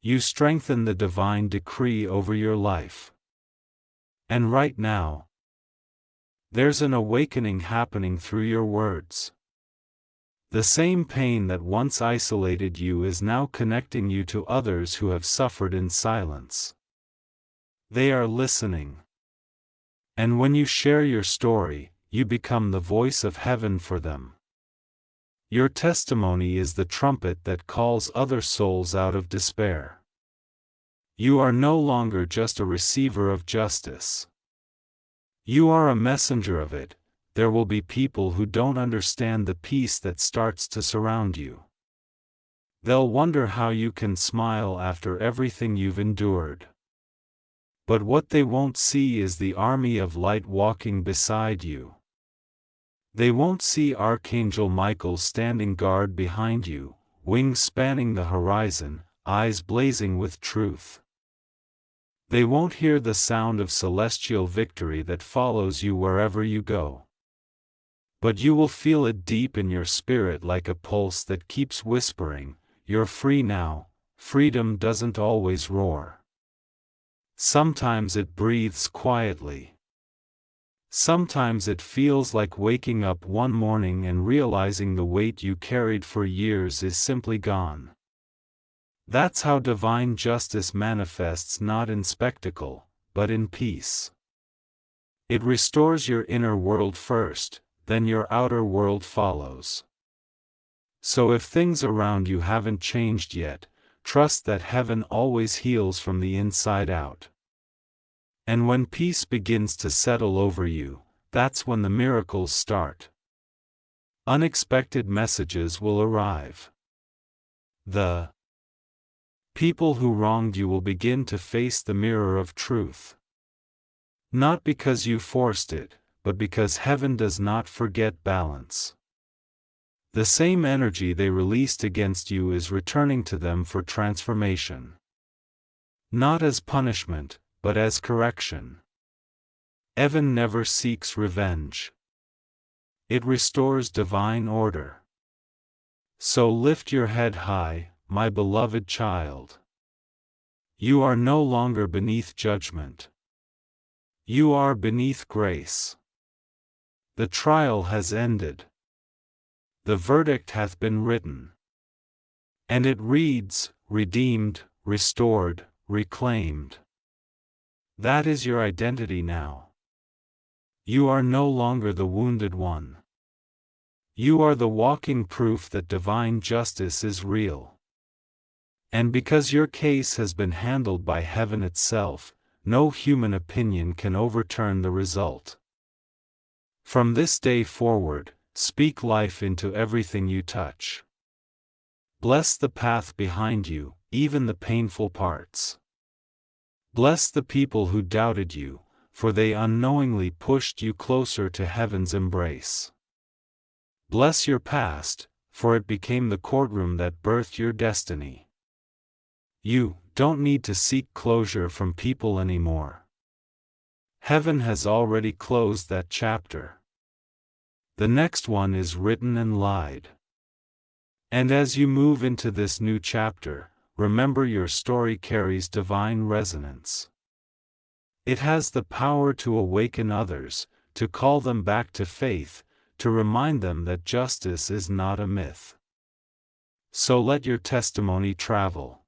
You strengthen the divine decree over your life. And right now, there's an awakening happening through your words. The same pain that once isolated you is now connecting you to others who have suffered in silence. They are listening. And when you share your story, you become the voice of heaven for them. Your testimony is the trumpet that calls other souls out of despair. You are no longer just a receiver of justice. You are a messenger of it. There will be people who don't understand the peace that starts to surround you. They'll wonder how you can smile after everything you've endured. But what they won't see is the army of light walking beside you. They won't see Archangel Michael standing guard behind you, wings spanning the horizon, eyes blazing with truth. They won't hear the sound of celestial victory that follows you wherever you go. But you will feel it deep in your spirit like a pulse that keeps whispering, "You're free now." Freedom doesn't always roar. Sometimes it breathes quietly. Sometimes it feels like waking up one morning and realizing the weight you carried for years is simply gone. That's how divine justice manifests, not in spectacle, but in peace. It restores your inner world first, then your outer world follows. So if things around you haven't changed yet, trust that heaven always heals from the inside out. And when peace begins to settle over you, that's when the miracles start. Unexpected messages will arrive. The people who wronged you will begin to face the mirror of truth. Not because you forced it, but because heaven does not forget balance. The same energy they released against you is returning to them for transformation. Not as punishment, but as correction. Heaven never seeks revenge. It restores divine order. So lift your head high, my beloved child. You are no longer beneath judgment. You are beneath grace. The trial has ended. The verdict hath been written. And it reads, redeemed, restored, reclaimed. That is your identity now. You are no longer the wounded one. You are the walking proof that divine justice is real. And because your case has been handled by heaven itself, no human opinion can overturn the result. From this day forward, speak life into everything you touch. Bless the path behind you, even the painful parts. Bless the people who doubted you, for they unknowingly pushed you closer to heaven's embrace. Bless your past, for it became the courtroom that birthed your destiny. You don't need to seek closure from people anymore. Heaven has already closed that chapter. The next one is written and lied. And as you move into this new chapter, remember your story carries divine resonance. It has the power to awaken others, to call them back to faith, to remind them that justice is not a myth. So let your testimony travel.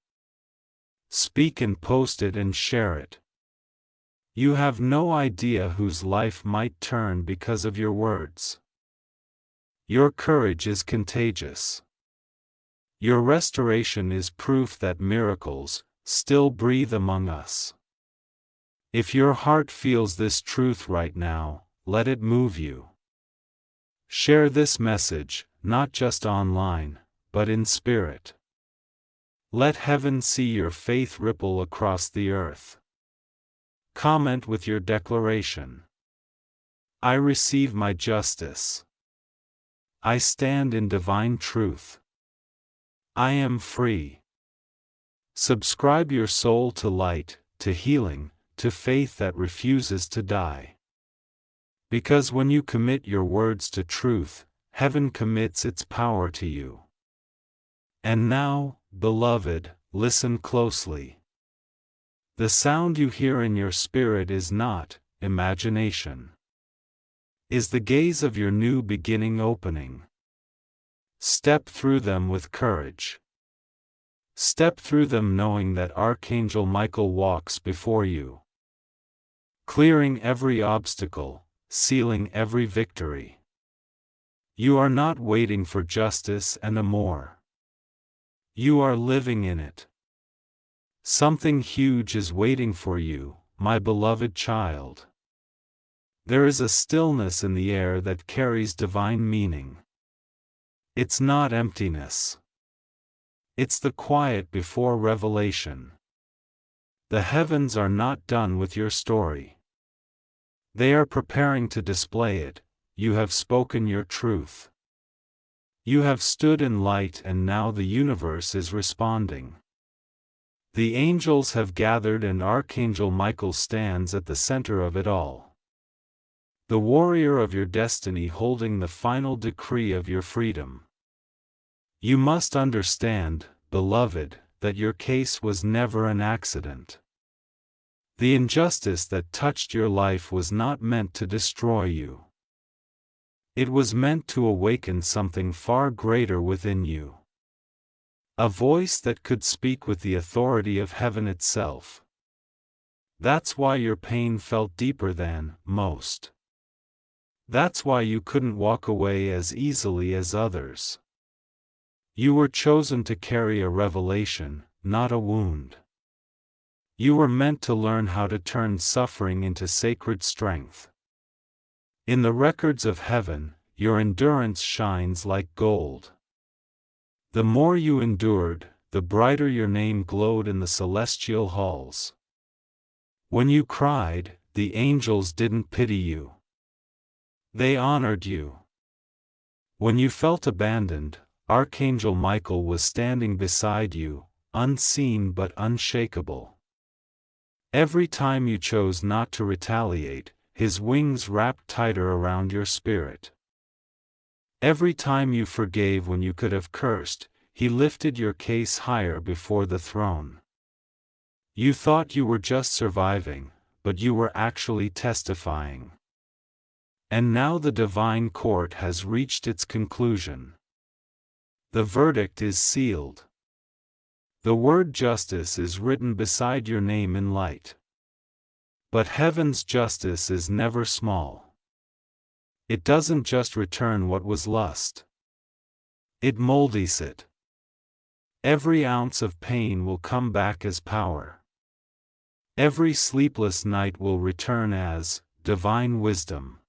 Speak and post it and share it. You have no idea whose life might turn because of your words. Your courage is contagious. Your restoration is proof that miracles still breathe among us. If your heart feels this truth right now, let it move you. Share this message, not just online, but in spirit. Let heaven see your faith ripple across the earth. Comment with your declaration. I receive my justice. I stand in divine truth. I am free. Subscribe your soul to light, to healing, to faith that refuses to die. Because when you commit your words to truth, heaven commits its power to you. And now, beloved, listen closely. The sound you hear in your spirit is not imagination. Is the gaze of your new beginning opening. Step through them with courage. Step through them knowing that Archangel Michael walks before you, clearing every obstacle, sealing every victory. You are not waiting for justice and amour. You are living in it. Something huge is waiting for you, my beloved child. There is a stillness in the air that carries divine meaning. It's not emptiness. It's the quiet before revelation. The heavens are not done with your story. They are preparing to display it. You have spoken your truth. You have stood in light, and now the universe is responding. The angels have gathered, and Archangel Michael stands at the center of it all. The warrior of your destiny, holding the final decree of your freedom. You must understand, beloved, that your case was never an accident. The injustice that touched your life was not meant to destroy you. It was meant to awaken something far greater within you. A voice that could speak with the authority of heaven itself. That's why your pain felt deeper than most. That's why you couldn't walk away as easily as others. You were chosen to carry a revelation, not a wound. You were meant to learn how to turn suffering into sacred strength. In the records of heaven, your endurance shines like gold. The more you endured, the brighter your name glowed in the celestial halls. When you cried, the angels didn't pity you. They honored you. When you felt abandoned, Archangel Michael was standing beside you, unseen but unshakable. Every time you chose not to retaliate, his wings wrapped tighter around your spirit. Every time you forgave when you could have cursed, he lifted your case higher before the throne. You thought you were just surviving, but you were actually testifying. And now the divine court has reached its conclusion. The verdict is sealed. The word justice is written beside your name in light. But heaven's justice is never small. It doesn't just return what was lost. It molds it. Every ounce of pain will come back as power. Every sleepless night will return as divine wisdom.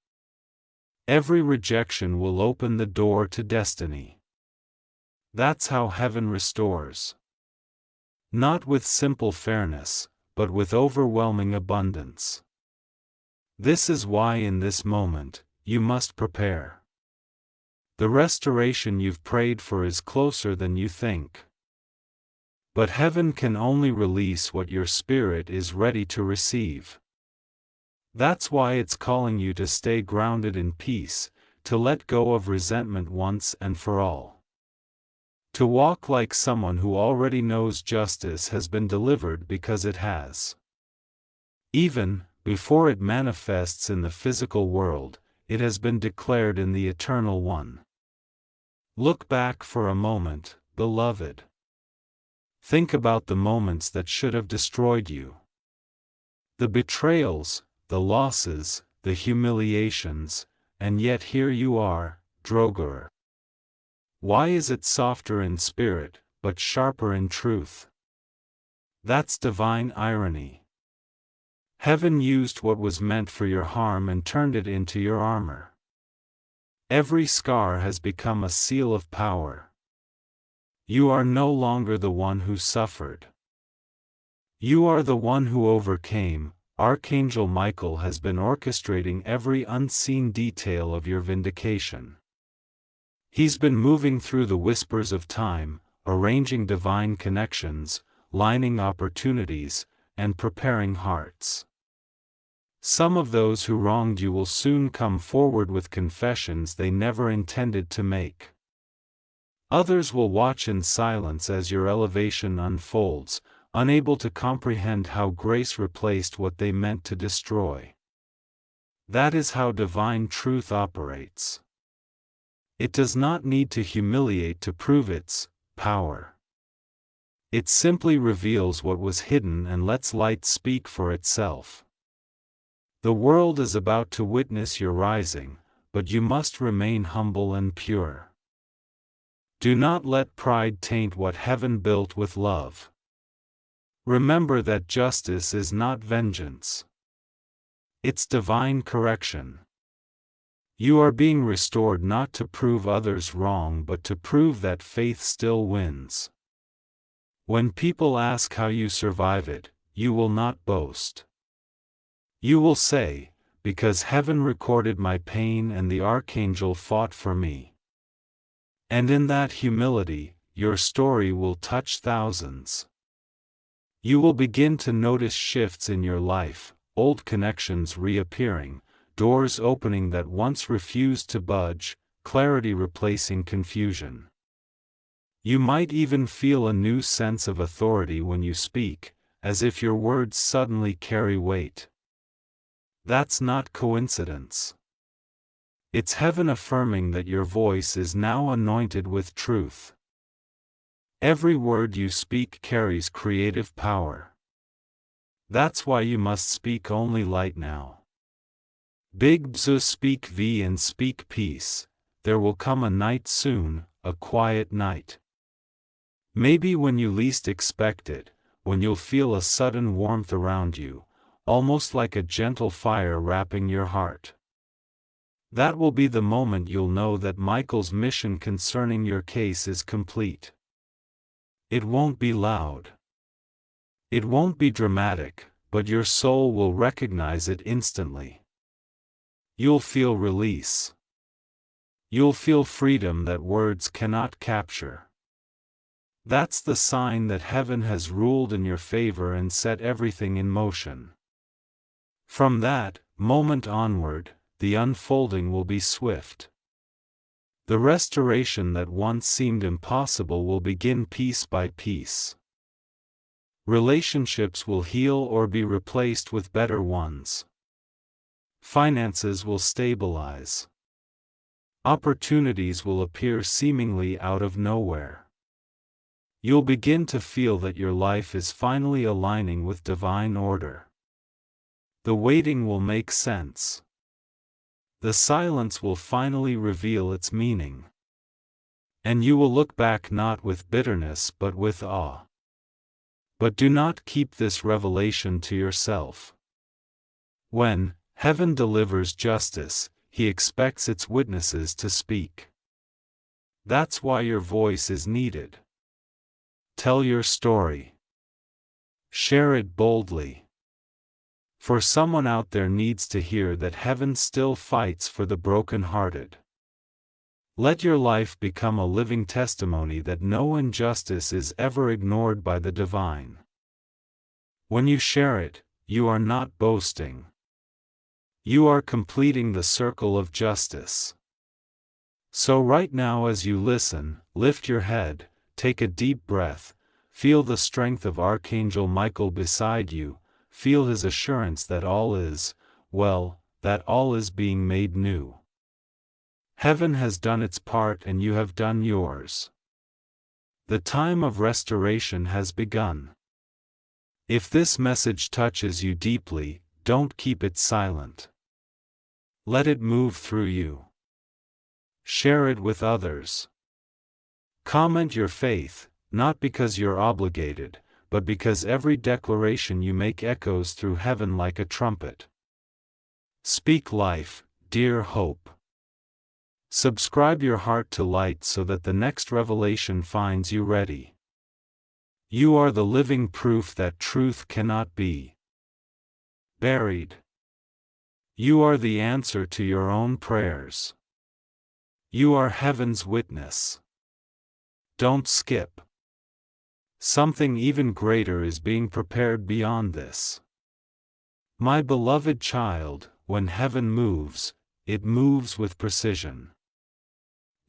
Every rejection will open the door to destiny. That's how heaven restores. Not with simple fairness, but with overwhelming abundance. This is why in this moment, you must prepare. The restoration you've prayed for is closer than you think. But heaven can only release what your spirit is ready to receive. That's why it's calling you to stay grounded in peace, to let go of resentment once and for all. To walk like someone who already knows justice has been delivered because it has. Even before it manifests in the physical world, it has been declared in the Eternal One. Look back for a moment, beloved. Think about the moments that should have destroyed you. The betrayals, the losses, the humiliations, and yet here you are, Droger. Why is it softer in spirit, but sharper in truth? That's divine irony. Heaven used what was meant for your harm and turned it into your armor. Every scar has become a seal of power. You are no longer the one who suffered. You are the one who overcame. Archangel Michael has been orchestrating every unseen detail of your vindication. He's been moving through the whispers of time, arranging divine connections, lining opportunities, and preparing hearts. Some of those who wronged you will soon come forward with confessions they never intended to make. Others will watch in silence as your elevation unfolds, unable to comprehend how grace replaced what they meant to destroy. That is how divine truth operates. It does not need to humiliate to prove its power. It simply reveals what was hidden and lets light speak for itself. The world is about to witness your rising, but you must remain humble and pure. Do not let pride taint what heaven built with love. Remember that justice is not vengeance. It's divine correction. You are being restored not to prove others wrong but to prove that faith still wins. When people ask how you survive it, you will not boast. You will say, because heaven recorded my pain and the archangel fought for me. And in that humility, your story will touch thousands. You will begin to notice shifts in your life, old connections reappearing, doors opening that once refused to budge, clarity replacing confusion. You might even feel a new sense of authority when you speak, as if your words suddenly carry weight. That's not coincidence. It's heaven affirming that your voice is now anointed with truth. Every word you speak carries creative power. That's why you must speak only light now. Big bzz speak V and speak peace. There will come a night soon, a quiet night. Maybe when you least expect it, when you'll feel a sudden warmth around you, almost like a gentle fire wrapping your heart. That will be the moment you'll know that Michael's mission concerning your case is complete. It won't be loud. It won't be dramatic, but your soul will recognize it instantly. You'll feel release. You'll feel freedom that words cannot capture. That's the sign that heaven has ruled in your favor and set everything in motion. From that moment onward, the unfolding will be swift. The restoration that once seemed impossible will begin piece by piece. Relationships will heal or be replaced with better ones. Finances will stabilize. Opportunities will appear seemingly out of nowhere. You'll begin to feel that your life is finally aligning with divine order. The waiting will make sense. The silence will finally reveal its meaning. And you will look back not with bitterness but with awe. But do not keep this revelation to yourself. When heaven delivers justice, He expects its witnesses to speak. That's why your voice is needed. Tell your story. Share it boldly. For someone out there needs to hear that heaven still fights for the broken-hearted. Let your life become a living testimony that no injustice is ever ignored by the divine. When you share it, you are not boasting. You are completing the circle of justice. So right now as you listen, lift your head, take a deep breath, feel the strength of Archangel Michael beside you, feel his assurance that all is, well, that all is being made new. Heaven has done its part and you have done yours. The time of restoration has begun. If this message touches you deeply, don't keep it silent. Let it move through you. Share it with others. Comment your faith, not because you're obligated, but because every declaration you make echoes through heaven like a trumpet. Speak life, dear hope. Subscribe your heart to light so that the next revelation finds you ready. You are the living proof that truth cannot be buried. You are the answer to your own prayers. You are heaven's witness. Don't skip. Something even greater is being prepared beyond this. My beloved child, when heaven moves, it moves with precision.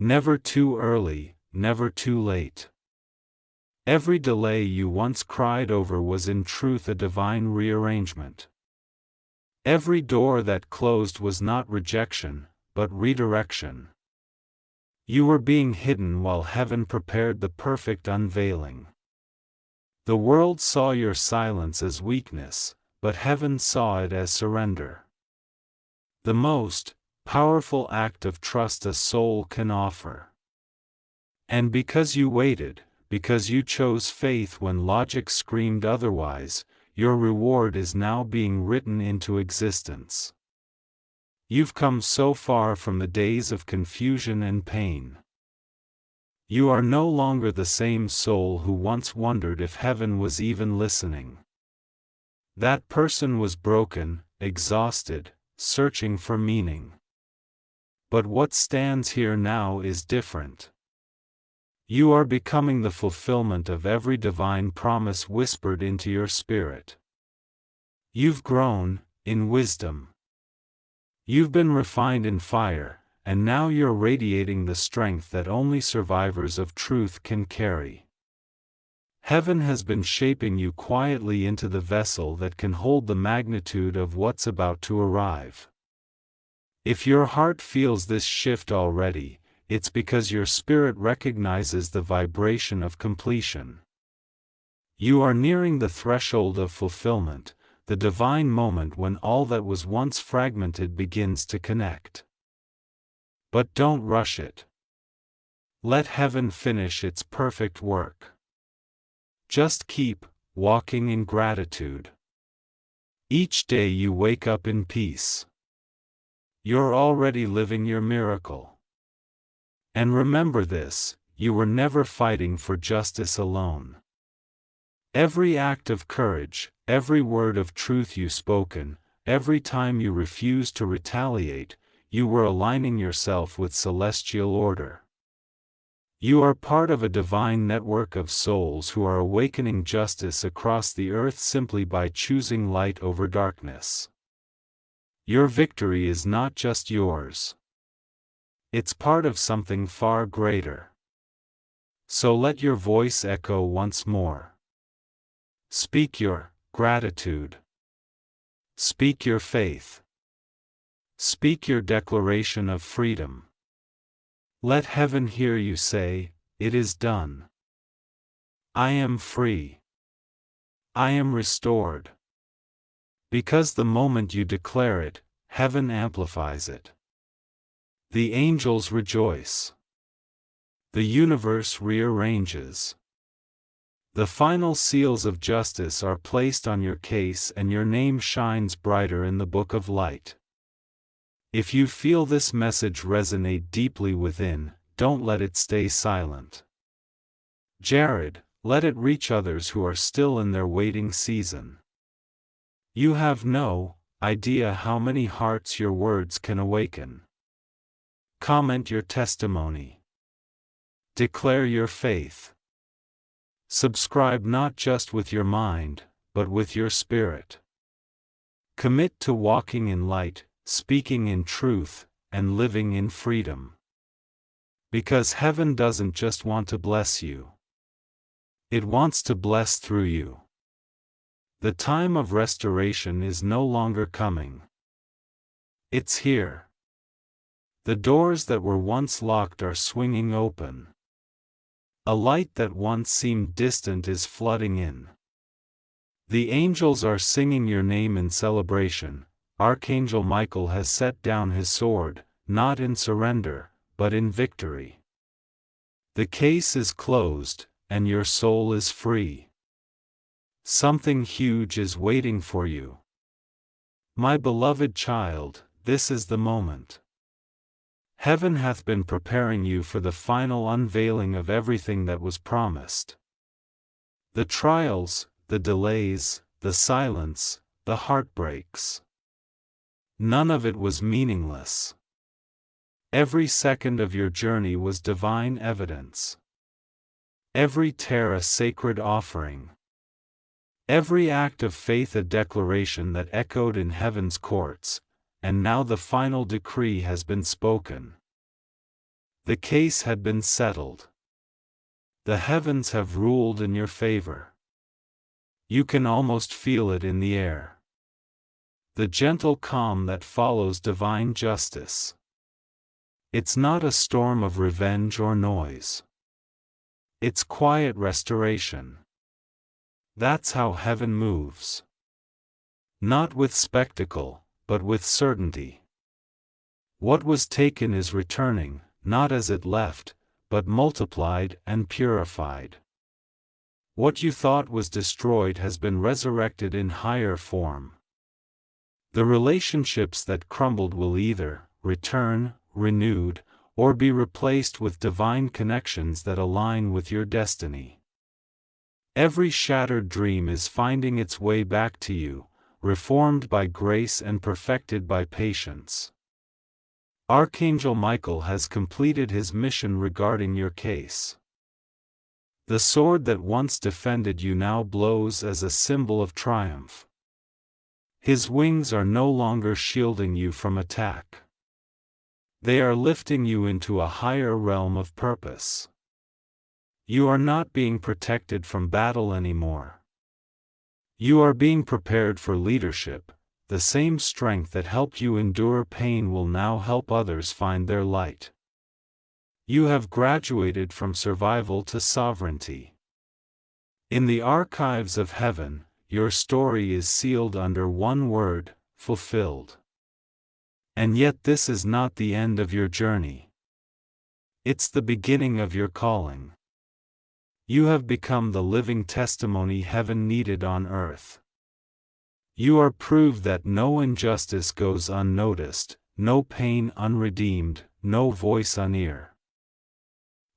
Never too early, never too late. Every delay you once cried over was in truth a divine rearrangement. Every door that closed was not rejection, but redirection. You were being hidden while heaven prepared the perfect unveiling. The world saw your silence as weakness, but heaven saw it as surrender. The most powerful act of trust a soul can offer. And because you waited, because you chose faith when logic screamed otherwise, your reward is now being written into existence. You've come so far from the days of confusion and pain. You are no longer the same soul who once wondered if heaven was even listening. That person was broken, exhausted, searching for meaning. But what stands here now is different. You are becoming the fulfillment of every divine promise whispered into your spirit. You've grown, in wisdom. You've been refined in fire, and now you're radiating the strength that only survivors of truth can carry. Heaven has been shaping you quietly into the vessel that can hold the magnitude of what's about to arrive. If your heart feels this shift already, it's because your spirit recognizes the vibration of completion. You are nearing the threshold of fulfillment, the divine moment when all that was once fragmented begins to connect. But don't rush it. Let heaven finish its perfect work. Just keep walking in gratitude. Each day you wake up in peace. You're already living your miracle. And remember this, you were never fighting for justice alone. Every act of courage, every word of truth you spoken, every time you refused to retaliate, you were aligning yourself with celestial order. You are part of a divine network of souls who are awakening justice across the earth simply by choosing light over darkness. Your victory is not just yours. It's part of something far greater. So let your voice echo once more. Speak your gratitude. Speak your faith. Speak your declaration of freedom. Let heaven hear you say, "It is done. I am free. I am restored." Because the moment you declare it, heaven amplifies it. The angels rejoice. The universe rearranges. The final seals of justice are placed on your case and your name shines brighter in the book of light. If you feel this message resonate deeply within, don't let it stay silent. Jared, let it reach others who are still in their waiting season. You have no idea how many hearts your words can awaken. Comment your testimony. Declare your faith. Subscribe not just with your mind, but with your spirit. Commit to walking in light, speaking in truth, and living in freedom. Because heaven doesn't just want to bless you. It wants to bless through you. The time of restoration is no longer coming. It's here. The doors that were once locked are swinging open. A light that once seemed distant is flooding in. The angels are singing your name in celebration. Archangel Michael has set down his sword, not in surrender, but in victory. The case is closed, and your soul is free. Something huge is waiting for you. My beloved child, this is the moment. Heaven hath been preparing you for the final unveiling of everything that was promised. The trials, the delays, the silence, the heartbreaks. None of it was meaningless. Every second of your journey was divine evidence. Every tear a sacred offering. Every act of faith a declaration that echoed in heaven's courts, and now the final decree has been spoken. The case had been settled. The heavens have ruled in your favor. You can almost feel it in the air. The gentle calm that follows divine justice. It's not a storm of revenge or noise. It's quiet restoration. That's how heaven moves. Not with spectacle, but with certainty. What was taken is returning, not as it left, but multiplied and purified. What you thought was destroyed has been resurrected in higher form. The relationships that crumbled will either return, renewed, or be replaced with divine connections that align with your destiny. Every shattered dream is finding its way back to you, reformed by grace and perfected by patience. Archangel Michael has completed his mission regarding your case. The sword that once defended you now blows as a symbol of triumph. His wings are no longer shielding you from attack. They are lifting you into a higher realm of purpose. You are not being protected from battle anymore. You are being prepared for leadership. The same strength that helped you endure pain will now help others find their light. You have graduated from survival to sovereignty. In the archives of heaven, your story is sealed under one word: fulfilled. And yet this is not the end of your journey. It's the beginning of your calling. You have become the living testimony heaven needed on earth. You are proof that no injustice goes unnoticed, no pain unredeemed, no voice unear.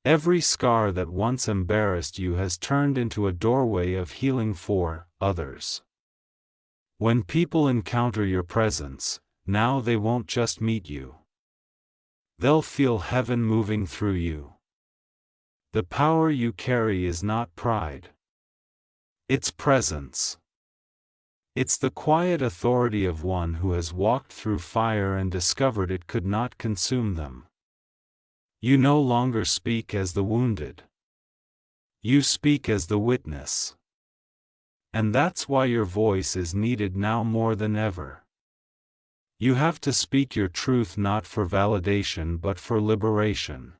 Every scar that once embarrassed you has turned into a doorway of healing for others. When people encounter your presence, now they won't just meet you. They'll feel heaven moving through you. The power you carry is not pride. It's presence. It's the quiet authority of one who has walked through fire and discovered it could not consume them. You no longer speak as the wounded. You speak as the witness. And that's why your voice is needed now more than ever. You have to speak your truth not for validation but for liberation.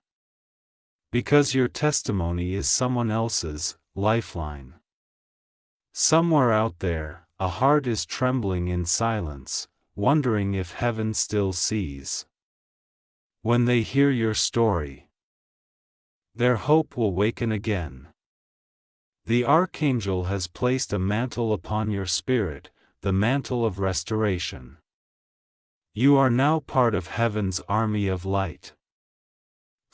Because your testimony is someone else's lifeline. Somewhere out there, a heart is trembling in silence, wondering if heaven still sees. When they hear your story, their hope will waken again. The Archangel has placed a mantle upon your spirit, the mantle of restoration. You are now part of heaven's army of light.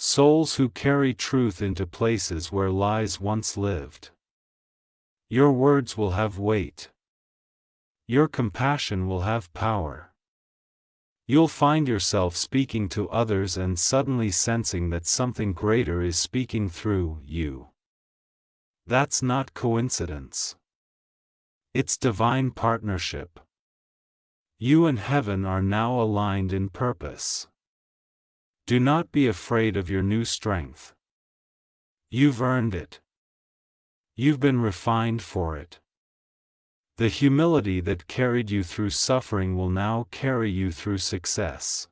Souls who carry truth into places where lies once lived. Your words will have weight. Your compassion will have power. You'll find yourself speaking to others and suddenly sensing that something greater is speaking through you. That's not coincidence. It's divine partnership. You and heaven are now aligned in purpose. Do not be afraid of your new strength. You've earned it. You've been refined for it. The humility that carried you through suffering will now carry you through success.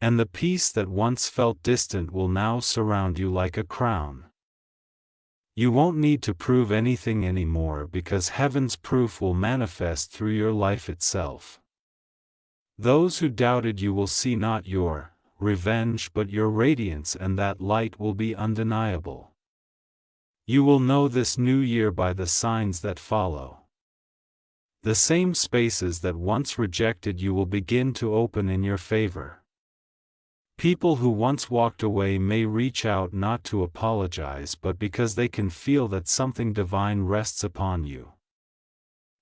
And the peace that once felt distant will now surround you like a crown. You won't need to prove anything anymore because heaven's proof will manifest through your life itself. Those who doubted you will see not your revenge but your radiance, and that light will be undeniable. You will know this new year by the signs that follow. The same spaces that once rejected you will begin to open in your favor. People who once walked away may reach out not to apologize but because they can feel that something divine rests upon you.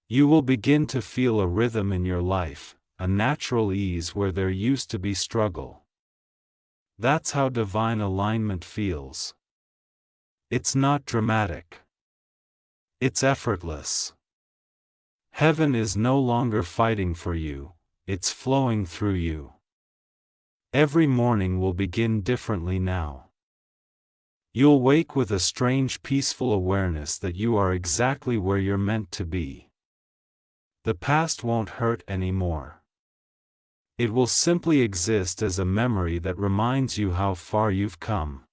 You will begin to feel a rhythm in your life, a natural ease where there used to be struggle. That's how divine alignment feels. It's not dramatic. It's effortless. Heaven is no longer fighting for you, it's flowing through you. Every morning will begin differently now. You'll wake with a strange peaceful awareness that you are exactly where you're meant to be. The past won't hurt anymore. It will simply exist as a memory that reminds you how far you've come.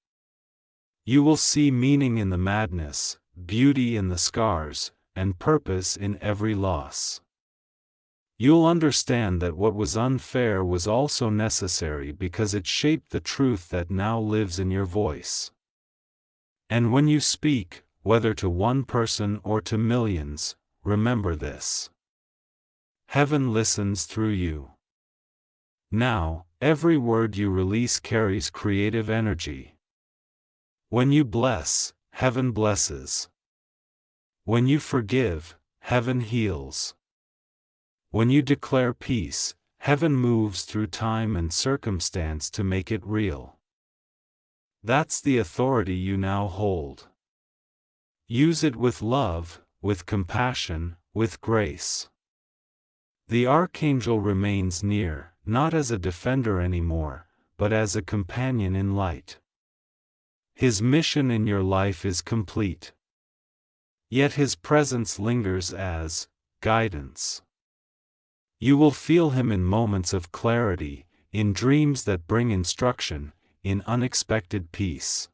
You will see meaning in the madness, beauty in the scars, and purpose in every loss. You'll understand that what was unfair was also necessary because it shaped the truth that now lives in your voice. And when you speak, whether to one person or to millions, remember this. Heaven listens through you. Now, every word you release carries creative energy. When you bless, heaven blesses. When you forgive, heaven heals. When you declare peace, heaven moves through time and circumstance to make it real. That's the authority you now hold. Use it with love, with compassion, with grace. The archangel remains near, not as a defender anymore, but as a companion in light. His mission in your life is complete. Yet his presence lingers as guidance. You will feel him in moments of clarity, in dreams that bring instruction, in unexpected peace.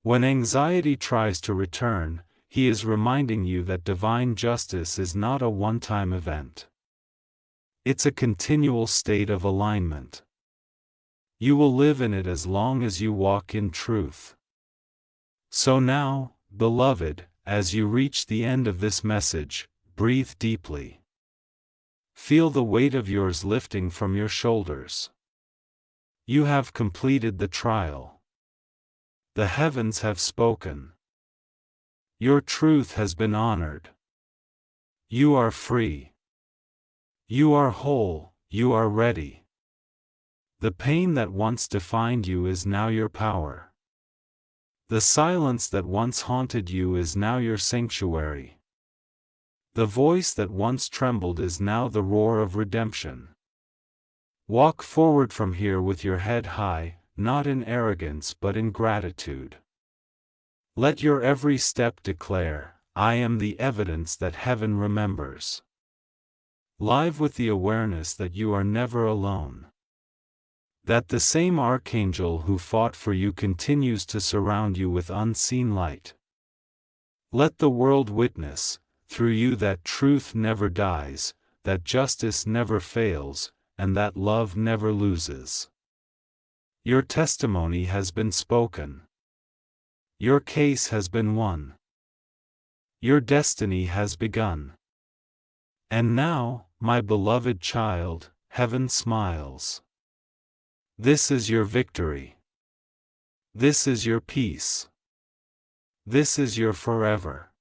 When anxiety tries to return, he is reminding you that divine justice is not a one-time event. It's a continual state of alignment. You will live in it as long as you walk in truth. So now, beloved, as you reach the end of this message, breathe deeply. Feel the weight of yours lifting from your shoulders. You have completed the trial. The heavens have spoken. Your truth has been honored. You are free. You are whole, you are ready. The pain that once defined you is now your power. The silence that once haunted you is now your sanctuary. The voice that once trembled is now the roar of redemption. Walk forward from here with your head high, not in arrogance but in gratitude. Let your every step declare, I am the evidence that heaven remembers. Live with the awareness that you are never alone. That the same archangel who fought for you continues to surround you with unseen light. Let the world witness, through you, that truth never dies, that justice never fails, and that love never loses. Your testimony has been spoken. Your case has been won. Your destiny has begun. And now, my beloved child, heaven smiles. This is your victory. This is your peace. This is your forever.